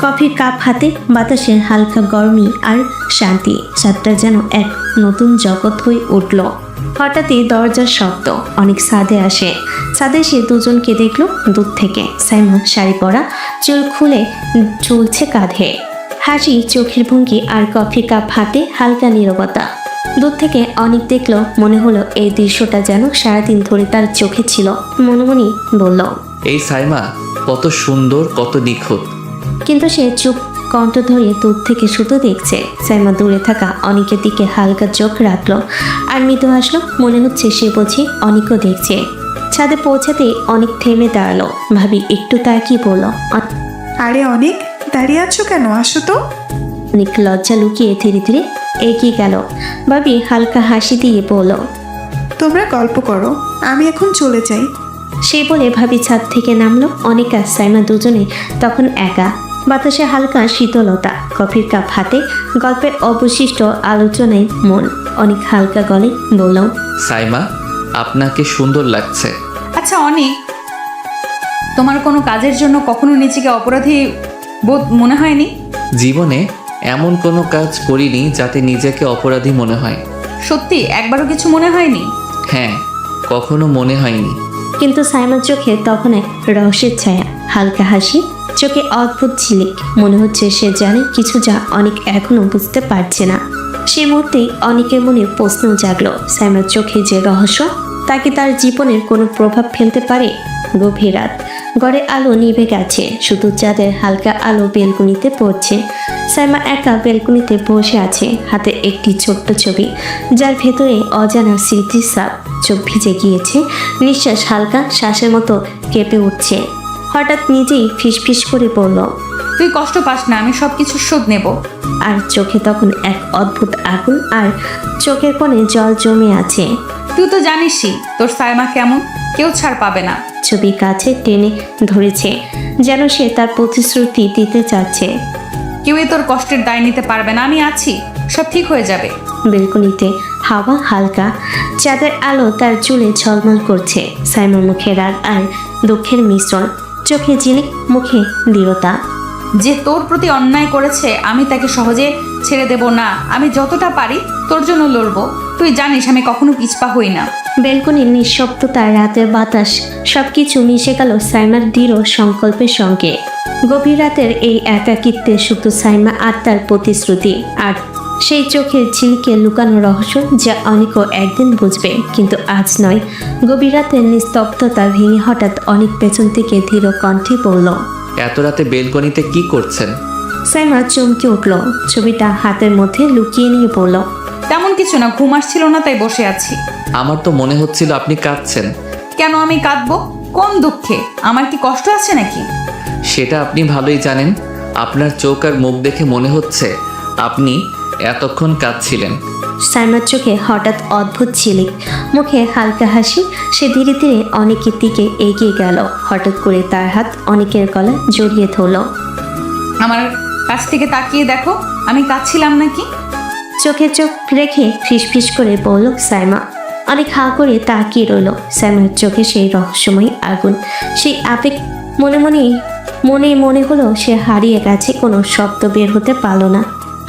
কফির কাপ হাতে, বাতাসের হালকা গরমি আর শান্তি, ছাদটা যেন এক নতুন জগৎ হয়ে উঠল। হঠাৎই দরজার শব্দ। অনেক ছাদে আসে। ছাদে এসে দুজনকে দেখলো দূর থেকে। সাইমা শাড়ি পরা, চুল খুলে ঝুলছে কাঁধে, হাসি চোখের ভঙ্গি আর কফি কাপ হাতে হালকা নীরবতা। দূর থেকে অনেক দেখলো, মনে হলো এই দৃশ্যটা যেন সারাদিন ধরে তার চোখে ছিল। মনে মনে বলল, এই সাইমা কত সুন্দর, কত নিখুঁত। কিন্তু সে চুপ কণ্ঠ ধরে দূর থেকে শুধু দেখছে। সাইমা দূরে থাকা অনেকের দিকে হালকা চোখ রাখলো আর মৃদু হাসলো। মনে হচ্ছে সে বুঝি অনেকও দেখছে। ছাদে পৌঁছাতে অনেক থেমে দাঁড়ালো। ভাবি একটু তাকিয়ে বলল, আরে অনেক দাঁড়িয়ে আছো কেন, আসো তো। অনেক লজ্জা লুকিয়ে ধীরে ধীরে এগিয়ে গেল। ভাবি হালকা হাসি দিয়ে বলল, তোমরা গল্প করো, আমি এখন চলে যাই। সেই বলে ভাবি ছাদ থেকে নামলো। অনেক আর সাইমা দুজনে তখন একা। বাতাসে হালকা শীতলতা, কফির কাপ হাতে, গল্পের অবশিষ্ট আলোচনায় মন। অনেক হালকা গলে বলল, সাইমা আপনাকে সুন্দর লাগছে। আচ্ছা অনেক, তোমার কোনো কাজের জন্য কখনো নিজেকে অপরাধী বোধ মনে হয়নি? জীবনে এমন কোনো কাজ করিনি যাতে নিজেকে অপরাধী মনে হয়। সত্যি একবারও কিছু মনে হয়নি? হ্যাঁ, কখনো মনে হয়নি। কিন্তু সাইমার চোখে তখন এক রহস্যের ছায়া, হালকা হাসি, চোখে অদ্ভুত ঝিলিক। মনে হচ্ছে সে জানে কিছু যা অনেক এখনো বুঝতে পারছে না। সেই মুহূর্তেই অনেকের মনে প্রশ্ন জাগলো, সাইমার চোখে যে রহস্য, তা কি তার জীবনের কোনো প্রভাব ফেলতে পারে? গভীর রাত, ঘরে আলো নিভে গেছে, শুধু চাঁদের হালকা আলো বেলকুনিতে পড়ছে। সাইমা একা বেলকুনিতে বসে আছে, হাতে একটি ছোট্ট ছবি, যার ভেতরে অজানা স্মৃতির ছাপ। চোখ ভিজে গিয়েছে, নিঃশ্বাস হালকা শ্বাসের মতো কেঁপে উঠছে। হঠাৎ নিজেই ফিসফিস করে বলল, তুই কষ্ট পাস না, আমি সব কিছু শোধ নেব। আর চোখে তখন এক অদ্ভুত আগুন, আর চোখের কোণে জল জমে আছে। তুই তো জানিসই তোর সাইমা কেমন, কেউ ছাড় পাবে না। ছবি কাছে টেনে ধরেছে, যেন সে তার প্রতিশ্রুতি দিতে চাচ্ছে। কেউই তোর কষ্টের দায় নিতে পারবে না, আমি আছি, সব ঠিক হয়ে যাবে। বেলকনিতে হাওয়া হালকা, চাঁদের আলো তার চুলে ঝলমল করছে। সাইমার মুখে রাগ আর দুঃখের মিশ্রণ, চোখে ঝিলিক, মুখে দৃঢ়তা। যে তোর প্রতি অন্যায় করেছে আমি তাকে সহজে ছেড়ে দেব না। আমি যতটা পারি তোর জন্য লড়বো। তুই জানিস আমি কখনো পিছপা হই না। বেলকনির নিঃশব্দতা, রাতের বাতাস, সবকিছু মিশে গেল সাইমার দৃঢ় সংকল্পের সঙ্গে। গভীর রাতের এই একাকিত্বে শুধু সাইমা আর তার প্রতিশ্রুতি, আর সেই চোখের ঝিলিকে লুকানো রহস্য, যা অনেকও একদিন বুঝবে, কিন্তু আজ নয়। গভীর রাতের নিস্তব্ধতা ভেঙে হঠাৎ অনেক পেছন থেকে ধীর কণ্ঠে বলল, এত রাতে বেলকনিতে কি করছেন? সাইমা চমকে উঠল, ছবিটা হাতের মধ্যে লুকিয়ে নিয়ে বলল, তেমন কিছু না, ঘুম আসছিল না তাই বসে আছি। আমার তো মনে হচ্ছিল আপনি কাঁদছেন। কেন আমি কাঁদবো? কোন দুঃখে? আমার কি কষ্ট আছে নাকি? সেটা আপনি ভালোই জানেন। আপনার চোখ আর মুখ দেখে মনে হচ্ছে আপনি এতক্ষণ কাঁদছিলেন। সাইমার চোখে হঠাৎ অদ্ভুত ঝিলিক, মুখে হালকা হাসি। সে ধীরে ধীরে অনেকের দিকে এগিয়ে গেল। হঠাৎ করে তার হাত অনেকের গলা জড়িয়ে ধরল। আমার কাছ থেকে তাকিয়ে দেখো, আমি কাঁদছিলাম নাকি? চোখে চোখ রেখে ফিসফিস করে বলল সাইমা। অনেক হাঁ করে তাকিয়ে রইল। সাইমার চোখে সেই রহস্যময় আগুন, সেই আবেগ। মনে হলো সে হারিয়ে গেছে। কোনো শব্দ বের হতে পারল না,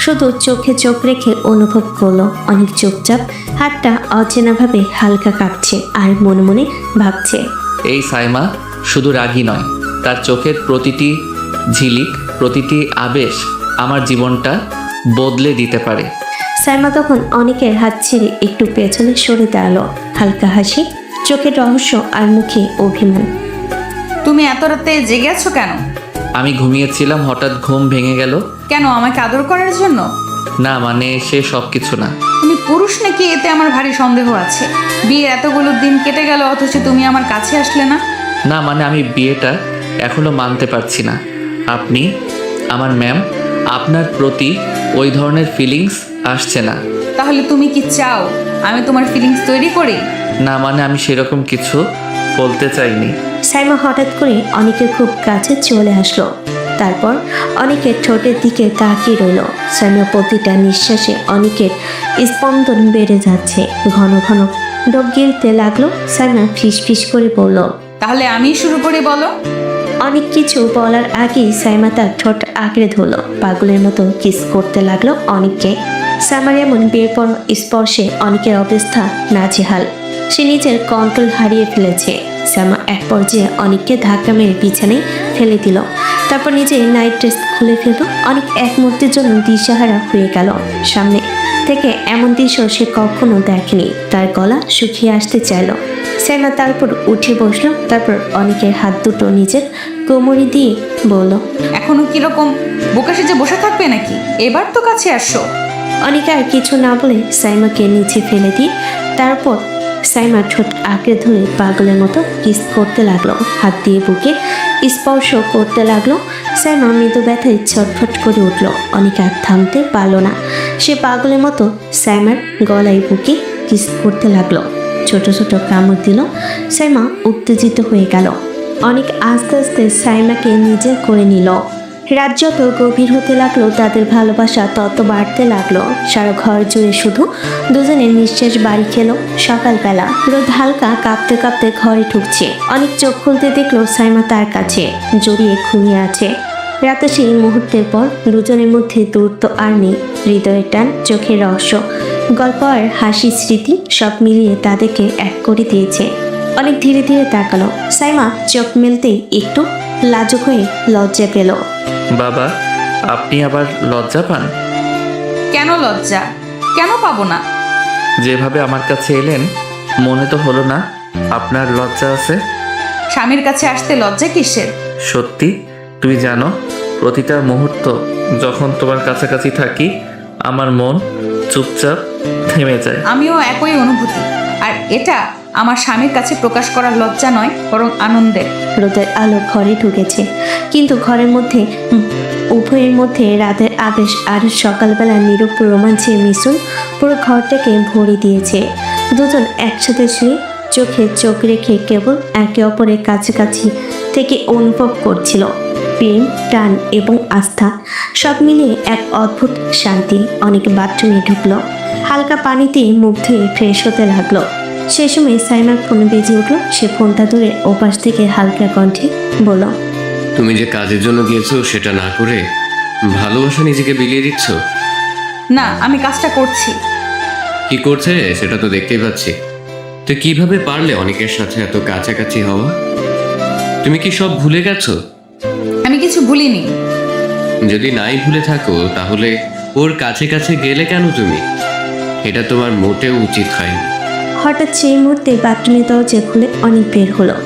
শুধু চোখে চোখ রেখে অনুভব করলো অনেক চুপচাপ, হাতটা অচেনাভাবে হালকা কাঁপছে, আর মনে মনে ভাবছে, এই সাইমা শুধু রাগী নয়, তার চোখের প্রতিটি ঝিলিক, প্রতিটি আবেশ আমার জীবনটা বদলে দিতে পারে। সাইমা তখন অনেকের হাত ছেড়ে একটু পেছনে সরে দাঁড়ালো, হালকা হাসি, চোখের রহস্য আর মুখে অভিমান। তুমি এত রাতে জেগে আছো কেন? আমি ঘুমিয়েছিলাম, হঠাৎ ঘুম ভেঙে গেল। কেন, আমাকে আদর করার জন্য? না, মানে সে সব কিছু না। তুমি পুরুষ নাকি, এতে আমার ভারী সন্দেহ আছে। বিয়ের এতগুলো দিন কেটে গেল অথচ তুমি আমার কাছে আসলে না। না মানে আমি বিয়েটা এখনো মানতে পারছি না। আপনি আমার ম্যাম, আপনার প্রতি ওই ধরনের ফিলিংস আসছে না। তাহলে তুমি কি চাও আমি তোমার ফিলিংস তৈরি করি? না মানে আমি সেরকম কিছু বলতে চাইনি। সাইমা হঠাৎ করে অনেকের খুব কাছে চলে আসলো। তারপর অনেকের ঠোঁটের দিকে তাকিয়ে রইল। সাইমা প্রতিটা নিঃশ্বাসে অনেকের স্পন্দন বেড়ে যাচ্ছে। ঘন ঘন ডোক গিলতে লাগলো। সাইমা ফিস ফিস করে বলল, তাহলে আমি শুরু করি, বলো। অনেক কিছু বলার আগেই সাইমা তার ঠোঁট আঁকড়ে ধরলো। পাগলের মতো কিস করতে লাগলো অনেককে। সাইমার এমন বেপর স্পর্শে অনেকের অবস্থা নাজেহাল। সে নিজের কন্ট্রোল হারিয়ে ফেলেছে। সাইমা এক পর্যায়ে অনেককে ধাক্কা মেরে বিছানায় ফেলে দিল। তারপর নিজের নাইট ড্রেস খুলে ফেলল। অনেক এক মুহূর্তের জন্য দিশাহারা হয়ে গেল। সামনে থেকে এমন দৃশ্য সে কখনো দেখেনি। তার গলা শুকিয়ে আসতে চাইল। সাইমা তারপর উঠে বসলো। তারপর অনেকের হাত দুটো নিজের কোমরে দিয়ে বলল, এখনো কিরকম বোকা সেজে বসে থাকবে নাকি? এবার তো কাছে আসো। অনেকে আর কিছু না বলে সাইমাকে নিচে ফেলে দিয়ে তারপর সাইমা ঠোঁট আঁকড়ে ধরে পাগলের মতো কিস করতে লাগলো। হাত দিয়ে বুকে স্পর্শ করতে লাগলো। সাইমা মৃদু ব্যথায় ছটফট করে উঠলো। অনেকে আর থামতে পারলো না। সে পাগলের মতো সাইমার গলায় বুকে কিস করতে লাগলো। ছোট ছোট কামড় দিল। সাইমা উত্তেজিত হয়ে গেল। অনেক আস্তে আস্তে সাইমাকে নিজে করে নিল। রাত যত গভীর হতে লাগলো তাদের ভালোবাসা তত বাড়তে লাগলো। সারা ঘর জুড়ে শুধু দুজনের নিঃশ্বাস বাড়ি খেলো। সকালবেলা রোদ হালকা কাঁপতে কাঁপতে ঘরে ঢুকছে। অনেক চোখ খুলতে দেখলো সাইমা তার কাছে জড়িয়ে ঘুমিয়ে আছে। রাতে সেই মুহূর্তের পর দুজনের মধ্যে দূরত্ব আর নেই। হৃদয়ের টান, চোখের রহস্য, গল্প আর হাসি, স্মৃতি সব মিলিয়ে তাদেরকে এক করে দিয়েছে। অনেক ধীরে ধীরে তাকালো। সাইমা চোখ মেলতেই একটু লাজুক হয়ে লজ্জা পেল। বাবা, আপনি আবার লজ্জা পান? কেন লজ্জা? কেন পাবো না? যেভাবে আমার কাছে এলেন মনে তো হলো না আপনার লজ্জা আছে। স্বামীর কাছে আসতে লজ্জা কিসের? সত্যি, তুমি জানো প্রতিটা মুহূর্ত যখন তোমার কাছাকাছি থাকি আমার মন চুপচাপ থেমে যায়। আমিও একই অনুভূতি। আর এটা আমার স্বামীর কাছে প্রকাশ করার লজ্জা নয়, বরং আনন্দের। রোদের আলো ঘরে ঢুকেছে, কিন্তু ঘরের মধ্যে উভয়ের মধ্যে রাতের আবেশ আর সকালবেলা নীরব রোমাঞ্চের মিশ্রণ পুরো ঘরটাকে ভরে দিয়েছে। দুজন একসাথে শুয়ে চোখে চোখ রেখে কেবল একে অপরের কাছাকাছি থেকে অনুভব করছিল প্রেম, টান এবং আস্থা। সব মিলিয়ে এক অদ্ভুত শান্তি। অনেক বাথরুমে ঢুকলো। হালকা পানিতে মুখ ধুয়ে ফ্রেশ হতে লাগলো। সে সময় সাইমার ফোন বেজে উঠলো। সে ফোনটা ধরে ওপাশ থেকে হালকা কণ্ঠে বলল, তুমি যে কাজের জন্য গিয়েছো সেটা না করে ভালোবাসা নিজেকে বিলিয়ে দিচ্ছ। না, আমি কাজটা করছি। কি করছে সেটা তো দেখতেই পাচ্ছি। তো কিভাবে পারলে অনেকের সাথে এত কাছাকাছি হওয়া? তুমি কি সব ভুলে গেছো? আমি কিছু ভুলিনি। যদি নাই ভুলে থাকো তাহলে ওর কাছে কাছে গেলে কেন তুমি? এটা তোমার মোটেও উচিত হয়নি। হঠাৎ সেই মুহূর্তে বাথরুমের দরজা খুলে অনেক বের হলো।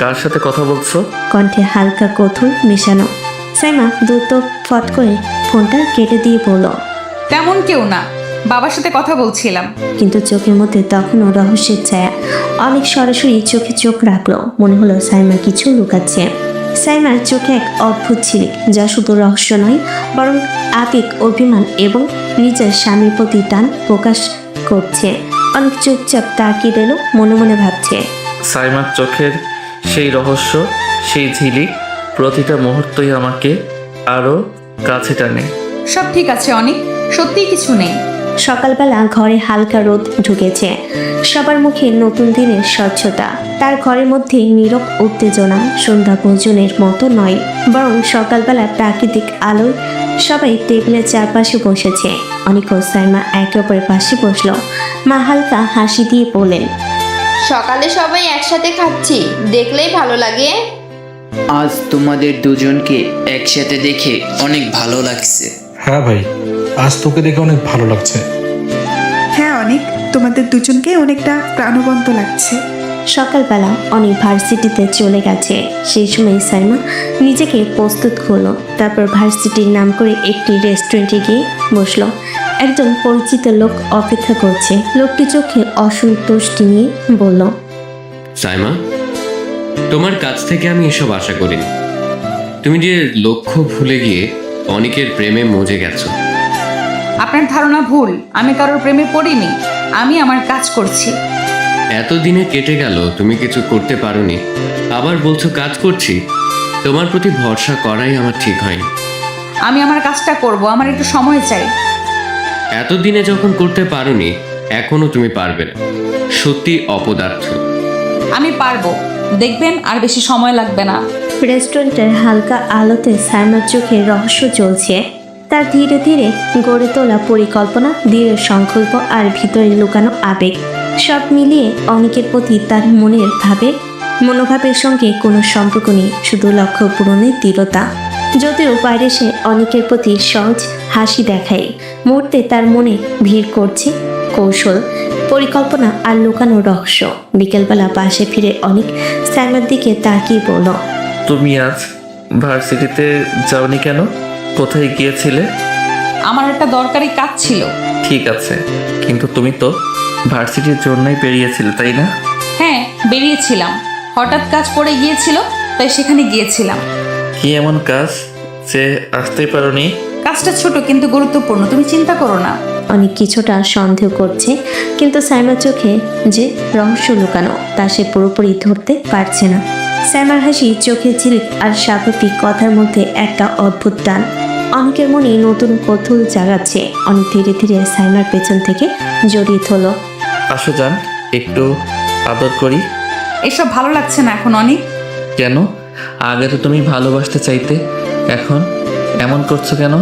কার সাথে কথা বলছো? কণ্ঠে হালকা কৌতূহল মেশানো। সাইমা দ্রুত ফট করে ফোনটা কেটে দিয়ে বলল, তেমন কেউ না, বাবার সাথে কথা বলছিলাম। কিন্তু চোখের মধ্যে তখনও রহস্যের ছায়া। অনেক সরাসরি চোখে চোখ রাখলো। মনে হলো সাইমা কিছু লুকাচ্ছে। সাইমার চোখে এক অদ্ভুত ঝিলিক, যা শুধু রহস্য নয় বরং আবেগ, অভিমান এবং নিজের স্বামীর প্রতি টান প্রকাশ করছে। অনেক চুপচাপ তাকিয়ে রইল, মনে মনে ভাবছে। সাইমার চোখের সেই রহস্য, সেই ঝিলিক প্রতিটা মুহূর্তই আমাকে আরো কাছে টানে। সব ঠিক আছে অনেক, সত্যিই কিছু নেই। সকালবেলা ঘরে হালকা রোদ ঢুকেছে। সবার মুখে নতুন দিনের স্বচ্ছতা। তার ঘরের মধ্যে নীরব উত্তেজনা। সন্ধ্যা ভোজনের মতো নয়, বরং সকালবেলা প্রাকৃতিক আলোয় সবাই টেবিলের চারপাশে বসেছে। অনেক সাইমা একে অপরের পাশে বসলো। মা হালকা হাসি দিয়ে বললেন, সকালে সবাই একসাথে খাচ্ছি, দেখলেই ভালো লাগে। আজ তোমাদের দুজনকে একসাথে দেখে অনেক ভালো লাগছে। হ্যাঁ ভাই, আজ তোকে দেখে অনেক ভালো লাগছে। হ্যাঁ অনেক, তোমাদের দুজনকে অনেকটা প্রাণবন্ত লাগছে। সকালবেলা অনেক ভার্সিটিতে চলে গেছে। সেই সময় সাইমা নিজেকে প্রস্তুত করলো। তারপর ভার্সিটির নাম করে একটি রেস্টুরেন্টে গিয়ে বসলো। একজন পরিচিত লোক অপেক্ষা করছে। লোকটি চোখে অসন্তুষ্টি নিয়ে বলল, সাইমা, তোমার কাছ থেকে আমি এসব আশা করিনি। তুমি যে লক্ষ্য ভুলে গিয়ে অনেকের প্রেমে মজে গেছো। আপনার ধারণা ভুল, আমি কারোর প্রেমে পড়িনি, আমি আমার কাজ করছি। এতদিনে কেটে গেল, তুমি কিছু করতে পারোনি, আবার বলছো কাজ করছি। তোমার প্রতি ভরসা করাই আমার ঠিক হয়নি। আমি আমার কাজটা করব, আমার একটু সময় চাই। এতদিনে যখন করতে পারোনি, এখনো তুমি পারবে না। সত্যি অপদার্থ। আমি পারবো, দেখবেন আর বেশি সময় লাগবে না। রেস্টুরেন্টের হালকা আলোতে সাইমার চোখে রহস্য চলছে। তার ধীরে ধীরে গড়ে তোলা পরিকল্পনা, দৃঢ় সংকল্প আর ভিতরে লুকানো আবেগ, সব মিলিয়ে অনেকের প্রতি তার মনোভাবের সঙ্গে কোনো সম্পর্ক নেই, শুধু লক্ষ্য পূরণের দৃঢ়তা। যদিও বাইরে সে অনেকের প্রতি সহজ হাসি দেখায়, মুহূর্তে তার মনে ভিড় করছে কৌশল, পরিকল্পনা আর লুকানো রহস্য। বিকেলবেলা বাসে ফিরে অনেক সাইমার দিকে তাকিয়ে বলল, তুমি আজ ভার্সিটিতে যাওনি কেন? কোথায় গিয়েছিলে? আমার একটা দরকারি কাজ ছিল। ঠিক আছে, কিন্তু তুমি তো ভার্সিটির জন্যই বেরিয়েছিলে, তাই না? হ্যাঁ, বেরিয়েছিলাম, হঠাৎ কাজ পড়ে গিয়েছিল, তাই সেখানে গিয়েছিলাম। কি এমন কাজ যে আসতেই পারোনি? কাজটা ছোট কিন্তু গুরুত্বপূর্ণ, তুমি চিন্তা করো না। অনেক কিছুটা সন্দেহ করছে, কিন্তু সাইমার চোখে যে রহস্য লুকানো তা সে পুরোপুরি ধরতে পারছে না। সাইমার হাসি, চোখের ঝিলিক আর স্বাভাবিক কথার মধ্যে একটা অদ্ভুত টান অনেকের মনে নতুন কৌতূহল জাগাচ্ছে। অনেক ধীরে ধীরে সাইমার পেছন থেকে জড়িয়ে ধরল। আসো যান, একটু আদর করি। এসব ভালো লাগছে না এখন অনেক। কেন? আগে তো তুমি ভালোবাসতে চাইতে, এখন এমন করছো কেন?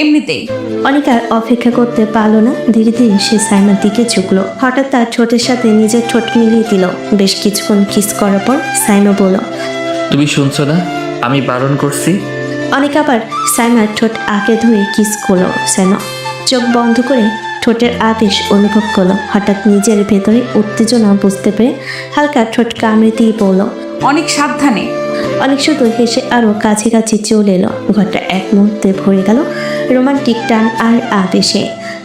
এমনিতেই। অনেক আর অপেক্ষা করতে পারলো না, ধীরে ধীরে সে সাইমার দিকে ঝুঁকলো। হঠাৎ তার ঠোঁটের সাথে নিজের ঠোঁট মিলিয়ে দিল। বেশ কিছুক্ষণ কিস করার পর সাইমা বলল, তুমি শুনছো না? আমি বারণ করছি। অনেক আবার সাইমার ঠোঁট আঁকে ধরে কিস করলো। সাইমা চোখ বন্ধ করে ঠোঁটের আবেশ অনুভব করলো। হঠাৎ নিজের ভেতরে উত্তেজনা বুঝতে পেরে হালকা ঠোঁট কামড়ে দিয়ে বলল, অনেক সাবধানে। অনেক শুধু হেসে আরো কাছাকাছি চলে এলো। ঘরটা এক মুহূর্তে ভরে গেল রোমান্টিক টান আর আবেশে।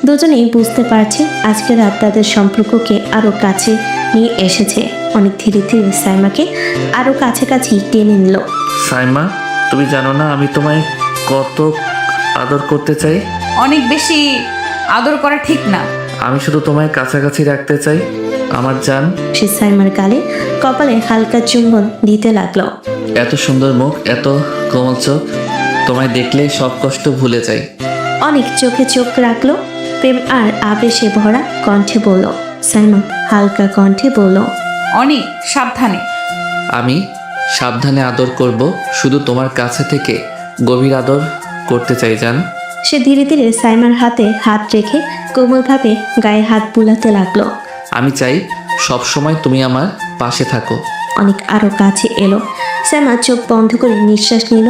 দুজনেই বুঝতে পারছে আজকের রাত তাদের সম্পর্ককে আরো কাছে নিয়ে এসেছে। অনেক ধীরে ধীরে সাইমাকে আরো কাছাকাছি টেনে নিল। সাইমা, তুমি জানো না আমি তোমায় কত আদর করতে চাই? অনেক বেশি আদর করা ঠিক না। আমি শুধু তোমায় কাছাকাছি রাখতে চাই, আমার জান। সে সাইমার গালে কপালে হালকা চুম্বন দিতে লাগলো। এত সুন্দর মুখ, এত কোমল চোখ, তোমায় দেখলে সব কষ্ট ভুলে যাই। অনেক চোখে চোখ রাখলো, প্রেম আর আবেশে ভরা কণ্ঠে বলল। সাইমা হালকা কণ্ঠে বলল, অনেক সাবধানে। আমি সাবধানে আদর করব, শুধু তোমার কাছে থেকে গভীর আদর করতে চাই জান। সে ধীরে ধীরে সাইমার হাতে হাত রেখে কোমলভাবে গায়ে হাত বুলাতে লাগলো। আমি চাই সব সময় তুমি আমার পাশে থাকো। অনেক আরো কাছে এলো। সাইমা চোখ বন্ধ করে নিঃশ্বাস নিল।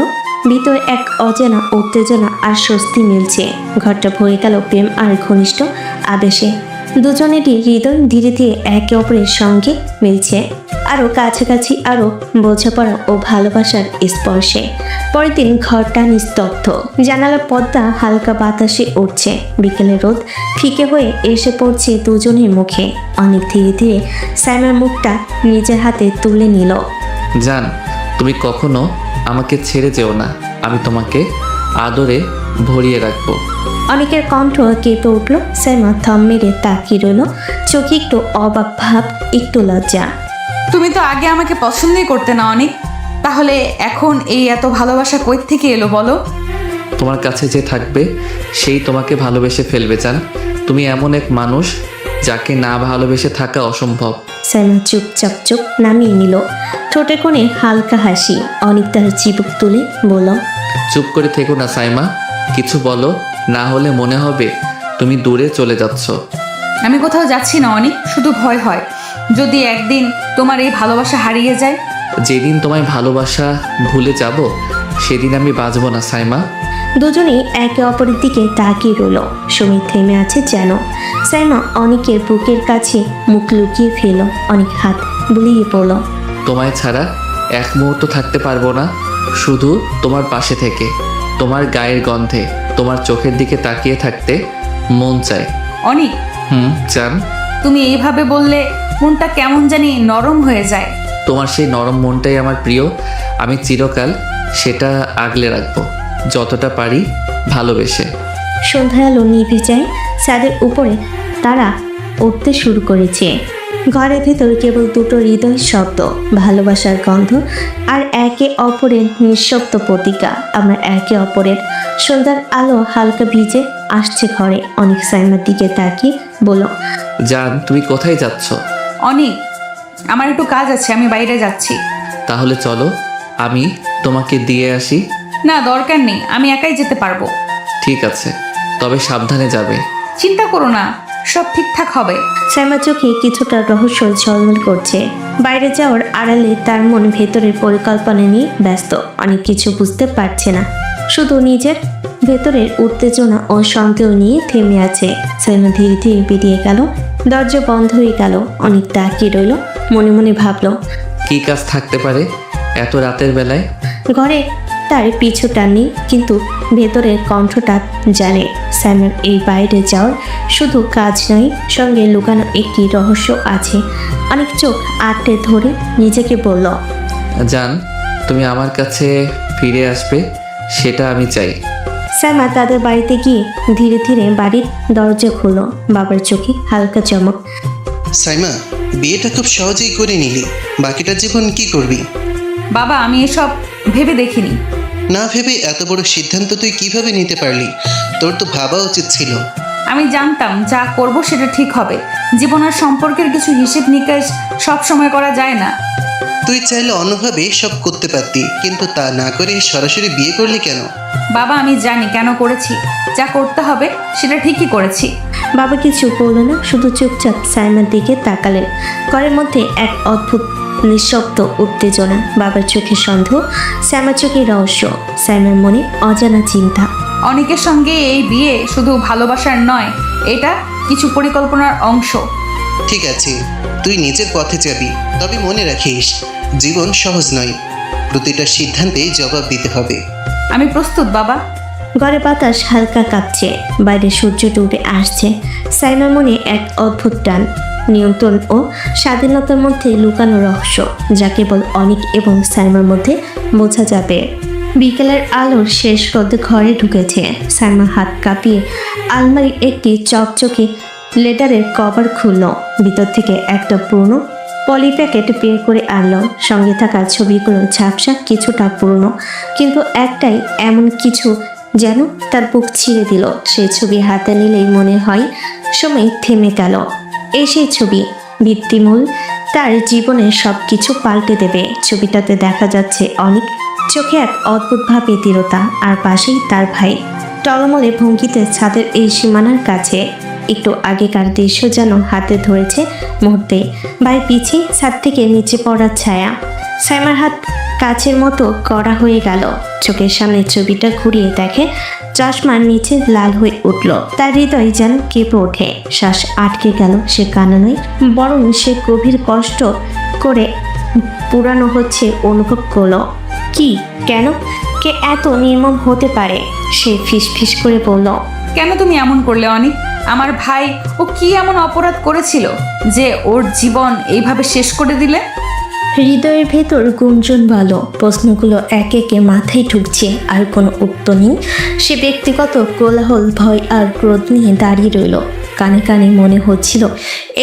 ভিতরে এক অজানা উত্তেজনা আর স্বস্তি মিলছে। ঘরটা ভরে গেল প্রেম আর ঘনিষ্ঠ আবেশে। দুজনেরই হৃদয় ধীরে ধীরে একে অপরের সঙ্গে মিলছে, আরো কাছাকাছি, আরো বোঝাপড়া ও ভালোবাসার স্পর্শে। পরের দিন ঘরটা নিস্তব্ধ, জানালার পর্দা হালকা বাতাসে উঠছে। বিকেলের রোদ ফিকে হয়ে এসে পড়ছে দুজনের মুখে। অনেক ধীরে ধীরে সাইমার মুখটা নিজের হাতে তুলে নিল। জান, তুমি কখনো আমাকে ছেড়ে যেও না, আমি তোমাকে আদরে ভরিয়ে রাখবো। অনেকের কণ্ঠ কেঁপে উঠল। সাইমা থম মেরে তাকিয়ে রইল, চোখে একটু অবাক ভাব, একটু লজ্জা। তুমি তো আগে আমাকে পছন্দই করতে না অনেক, তাহলে এখন এই এত ভালোবাসা কই থেকে এলো বলো? তোমার কাছে যে থাকবে সেই তোমাকে ভালোবেসে ফেলবে জান। তুমি এমন এক মানুষ যাকে না ভালোবেসে থাকা অসম্ভব। সাইমা চুপচাপ চোখ নামিয়ে নিল, ঠোঁটে কোণে হালকা হাসি। অনেক তার চিবুক তুলে বলল, চুপ করে থেকো না সাইমা, কিছু বলো, না হলে মনে হবে তুমি দূরে চলে যাচ্ছ। আমি কোথাও যাচ্ছি না অনেক, শুধু ভয় হয় যদি একদিন তোমার এই ভালোবাসা হারিয়ে যায়। যেদিন তোমায় ভালোবাসা ভুলে যাব সেদিন আমি বাঁচব না সাইমা। দুজনেই একে অপরের দিকে তাকিয়ে রইল। সময় থেমে আছে যেন। সাইমা অনেকের বুকের কাছে মুখ লুকিয়ে ফেল। অনেক হাত বুলিয়ে পড়ল। তোমায় ছাড়া এক মুহূর্ত থাকতে পারবো না, শুধু তোমার পাশে থেকে, তোমার গায়ের গন্ধে, তোমার চোখের দিকে তাকিয়ে থাকতে মন চায়। অনেক জান। তুমি এইভাবে বললে মনটা কেমন জানি নরম হয়ে যায়। তোমার সেই নরম মনটাই আমার প্রিয়। আমি চিরকাল সেটা আগলে রাখবো, যতটা পারি ভালোবেসে। সন্ধ্যা আলো নিভে যায় ছাদের উপরে, তারা উঠতে শুরু করেছে। ঘরের ভেতর কেবল দুটো হৃদয় শব্দ, ভালোবাসার গন্ধ আর একে অপরের নিঃশব্দ প্রতিজ্ঞা। আমরা একে অপরের। সন্ধ্যার আলো হালকা ভিজে আসছে ঘরে। অনেক সাইমার দিকে তাকিয়ে বলল, জান, তুমি কোথায় যাচ্ছ? অনেক, আমার একটু কাজ আছে, আমি বাইরে যাচ্ছি। তাহলে চলো আমি তোমাকে দিয়ে আসি। না, দরকার নেই, আমি একাই যেতে পারবো। ঠিক আছে, তবে সাবধানে যাবে। চিন্তা করো না, সব ঠিকঠাক হবে। সাইমার চোখে কিছুটা রহস্য ঝলমল করছে। বাইরে যাওয়ার আড়ালে তার মন ভেতরের পরিকল্পনা নিয়ে ব্যস্ত। অনেক কিছু বুঝতে পারছে না, শুধু নিজের ভেতরের উত্তেজনা ও সন্দেহ নিয়ে থেমে আছে। সাইমা ধীরে ধীরে বেরিয়ে গেল। দরজা বন্ধ হয়ে গেল। অনেক তাকিয়ে রইল, মনে মনে ভাবলো, কি কাজ থাকতে পারে এত রাতের বেলায়? ঘরে তার পিছুটা নেই, কিন্তু ভেতরের কণ্ঠটা জানে স্যামের এই বাইরে যাওয়ার শুধু কাজ নয়, সঙ্গে লুকানো একটি রহস্য আছে। অনেক চোখ আটকে ধরে নিজেকে বলল, জান, তুমি আমার কাছে ফিরে আসবে, সেটা আমি চাই। স্যামা তাদের বাড়িতে গিয়ে ধীরে ধীরে বাড়ির দরজা খুলল। বাবার চোখে হালকা চমক। সাইমা, বিয়েটা খুব সহজেই করে নিলি, বাকিটা জীবন কি করবি? বাবা, আমি এসব ভেবে দেখিনি। না ভেবে এত বড় সিদ্ধান্ত তুই কিভাবে নিতে পারলি? তোর তো ভাবা উচিত ছিল। আমি জানতাম যা করব সেটা ঠিক হবে। জীবন আর সম্পর্কের কিছু হিসেব নিকাশ সব সময় করা যায় না। তুই চাইলে অন্যভাবে সব করতে পারতি, কিন্তু তা না করে সরাসরি বিয়ে করলি কেন? বাবা, আমি জানি কেন করেছি। যা করতে হবে সেটা ঠিকই করেছি। বাবা কিছু বলল না, শুধু চুপচাপ সাইমার দিকে তাকালেন। ঘরের মধ্যে এক অদ্ভুত নিঃশব্দ উত্তেজনা। বাবার চোখে সন্দেহ, সাইমার চোখে রহস্য, সাইমার মনে অজানা চিন্তা। অনেকের সঙ্গে এই বিয়ে শুধু ভালোবাসার নয়, এটা কিছু পরিকল্পনার অংশ। ঠিক আছে, তুই নিজের পথে যাবি, তবে মনে রাখিস জীবন সহজ নয়, প্রতিটা সিদ্ধান্তে জবাব দিতে হবে। আমি প্রস্তুত বাবা। ঘরে বাতাস হালকা কাঁপছে, বাইরে সূর্য উঠে আসছে। সাইমার মনে এক অদ্ভুত টান, নিয়ন্ত্রণ ও স্বাধীনতার মধ্যে লুকানো রহস্য, যা কেবল অনেক এবং সাইমার মধ্যে বোঝা যাবে। বিকেলের আলোর শেষ রোদে ঘরে ঢুকেছে। সাইমা হাত কাঁপিয়ে আলমারির একটি চকচকে লেটারের কভার খুলল। ভিতর থেকে একটা পুরনো পলি প্যাকেট বের করে আনলো। সঙ্গে থাকা ছবিগুলো ঝাপসা, কিছুটা পুরনো, কিন্তু একটাই এমন কিছু যেন তার বুক ছিঁড়ে দিল। সেই ছবি হাতে নিলেই মনে হয় সময় থেমে গেল। এই সেই ছবি, ভিত্তিমূল, তার জীবনের সব কিছু পাল্টে দেবে। ছবিটাতে দেখা যাচ্ছে অনেক, চোখে এক অদ্ভুতভাবে দৃঢ়তা, আর পাশেই তার ভাই টলমলে ভঙ্গিতে ছাদের এই সীমানার কাছে। একটু আগেকার দৃশ্য যেন হাতে ধরেছে মুহূর্তে। ভাই পিছিয়ে ছাদ থেকে নিচে পড়ার ছায়া। সাইমার হাত কাচের মতো কড়া হয়ে গেল। চোখের সামনে ছবিটা ঘুরিয়ে দেখে, চশমার নিচে লাল হয়ে উঠল। তার হৃদয় যেন কেঁপে ওঠে। শ্বাস আটকে গেল। সে কান্না নয়, বরং সে গভীর কষ্ট করে পুরানো হচ্ছে অনুভব করল। কি, কেন, কে এত নির্মম হতে পারে? সে ফিসফিস করে বলল, কেন তুমি এমন করলে অনিক? আমার ভাই ও কি এমন অপরাধ করেছিল যে ওর জীবন এইভাবে শেষ করে দিলে? হৃদয়ের ভেতর গুঞ্জন ভালো, প্রশ্নগুলো একে একে মাথায় ঢুকছে, আর কোনো উত্তর নেই। সে ব্যক্তিগত কোলাহল, ভয় আর ক্রোধ নিয়ে দাঁড়িয়ে রইল। কানে কানে মনে হচ্ছিল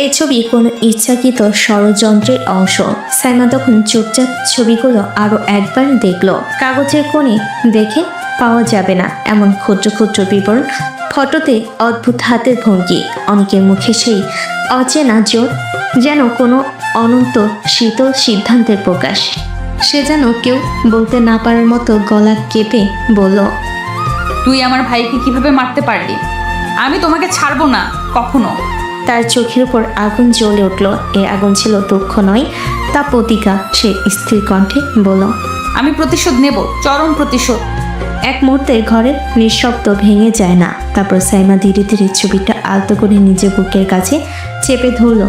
এই ছবি কোনো ইচ্ছাকৃত ষড়যন্ত্রের অংশ। সাইমা তখন চুপচাপ ছবিগুলো আরও একবার দেখল। কাগজের কোণে দেখে পাওয়া যাবে না এমন ক্ষুদ্র ক্ষুদ্র বিবরণ, ফটোতে অদ্ভুত হাতের ভঙ্গি, অনেকের মুখে সেই অচেনা জোর, যেন কোনো অনন্ত শীতল সিদ্ধান্তের প্রকাশ। সে যেন কেউ বলতে না পারার মতো গলা কেঁপে বলল, তুই আমার ভাইকে কিভাবে মারতে পারলি? আমি তোমাকে ছাড়বো না কখনো। তার চোখের উপর আগুন জ্বলে উঠল। এ আগুন ছিল দুঃখ নয়, তা প্রতিজ্ঞা। সে স্থির কণ্ঠে বলল, আমি প্রতিশোধ নেব, চরম প্রতিশোধ। এক মুহূর্তে ঘরের নিঃশব্দ ভেঙে যায় না। তারপর সাইমা ধীরে ধীরে ছবিটা আলতো করে নিজের বুকের কাছে চেপে ধরল,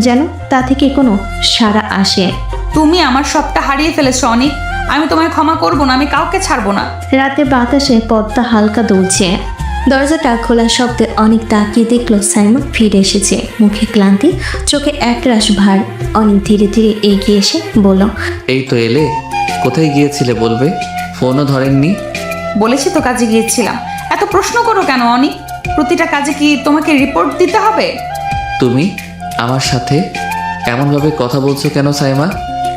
যেন তা থেকে কোনো সাড়া আসে। তুমি আমার সবটা হারিয়ে ফেলেছো অনিক। আমি তোমায় ক্ষমা করবো না, আমি কাউকে ছাড়বো না। রাতে বাতাসে পদ্মা হালকা দুলছে। দরজাটা খোলার শব্দে অনেক তাকিয়ে দেখলো সাইমা ফিরে এসেছে, মুখে ক্লান্তি, চোখে একরাশ ভার। অনেক ধীরে ধীরে এগিয়ে এসে বলল, এই তো এলে, কোথায় গিয়েছিলে বলবে? ফোনও ধরেননি। বলেছি তো কাজে গিয়েছিলাম। এত প্রশ্ন করো কেন অনিক? প্রতিটা কাজে কি তোমাকে রিপোর্ট দিতে হবে? তুমি আমার সাথে এমনভাবে কথা বলছো কেন সাইমা?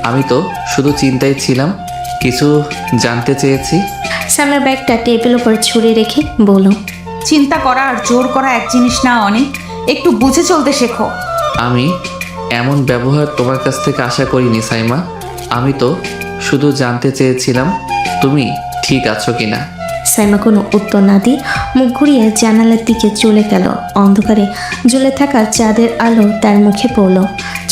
আমি তো শুধু চিন্তায় ছিলাম, কিছু জানতে চেয়েছি। সাইমার ব্যাগটা টেবিল উপর ছুঁড়ে রেখে বলল, চিন্তা করা আর জোর করা এক জিনিস না অনিক, একটু বুঝে চলতে শেখো। আমি এমন ব্যবহার তোমার কাছ থেকে আশা করিনি সাইমা। আমি তো শুধু জানতে চেয়েছিলাম তুমি ঠিক আছো কিনা। সাইমা কোনো উত্তর না দিয়ে মুখ ঘুরিয়ে জানালার দিকে চলে গেল। অন্ধকারে জ্বলে থাকা চাঁদের আলো তার মুখে পড়ল,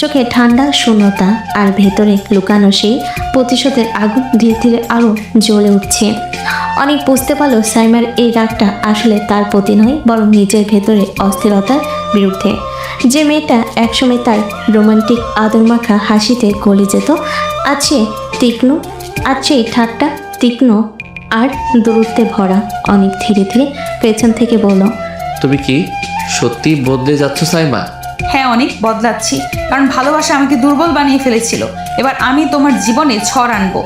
চোখে ঠান্ডা শূন্যতা, আর ভেতরে লুকানো সেই প্রতিশোধের আগুন ধীরে ধীরে আরও জ্বলে উঠছে। অনেক বুঝতে পারল সাইমার এই রাগটা আসলে তার প্রতি নয়, বরং নিজের ভেতরে অস্থিরতার বিরুদ্ধে। যে মেয়েটা একসময় তার রোমান্টিক আদরমাখা হাসিতে গলে যেত, আছে তীক্ষ্ণ, আছে ঠাট্টা তীক্ষ্ণ আর দূরত্বে ভরা। অনেক ধীরে ধীরে পেছন থেকে বলল, তুমি কি সত্যি বদলে যাচ্ছ সাইমা? হ্যাঁ অনেক বদলাচ্ছি, কারণ ভালোবাসা আমাকে দুর্বল বানিয়ে ফেলেছিল। এবার আমি তোমার জীবনে ঝড় আনবো।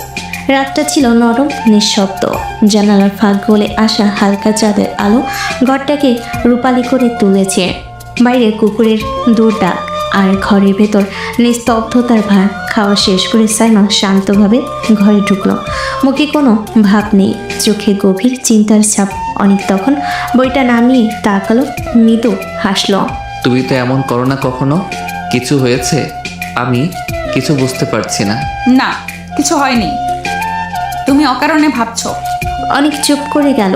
রাতটা ছিল নরম নিঃশব্দ। জানালার ফাঁক গলে আসা হালকা চাঁদের আলো ঘরটাকে রূপালি করে তুলেছে। বাইরে কুকুরের দূর ডাক আর ঘরের ভেতর নিস্তব্ধতার ভার। খাওয়া শেষ করে সাইমা শান্তভাবে ঘরে ঢুকলো। মুখে কোনো ভাব নেই, চোখে গভীর চিন্তার ছাপ। অনেক তখন বইটা নামিয়ে তাকালো, মৃদু হাসলো। তুমি তো এমন করো না কখনো। কিছু হয়েছে? আমি কিছু বুঝতে পারছি না। না, কিছু হয়নি, তুমি অকারণে ভাবছো। অনেক চুপ করে গেল।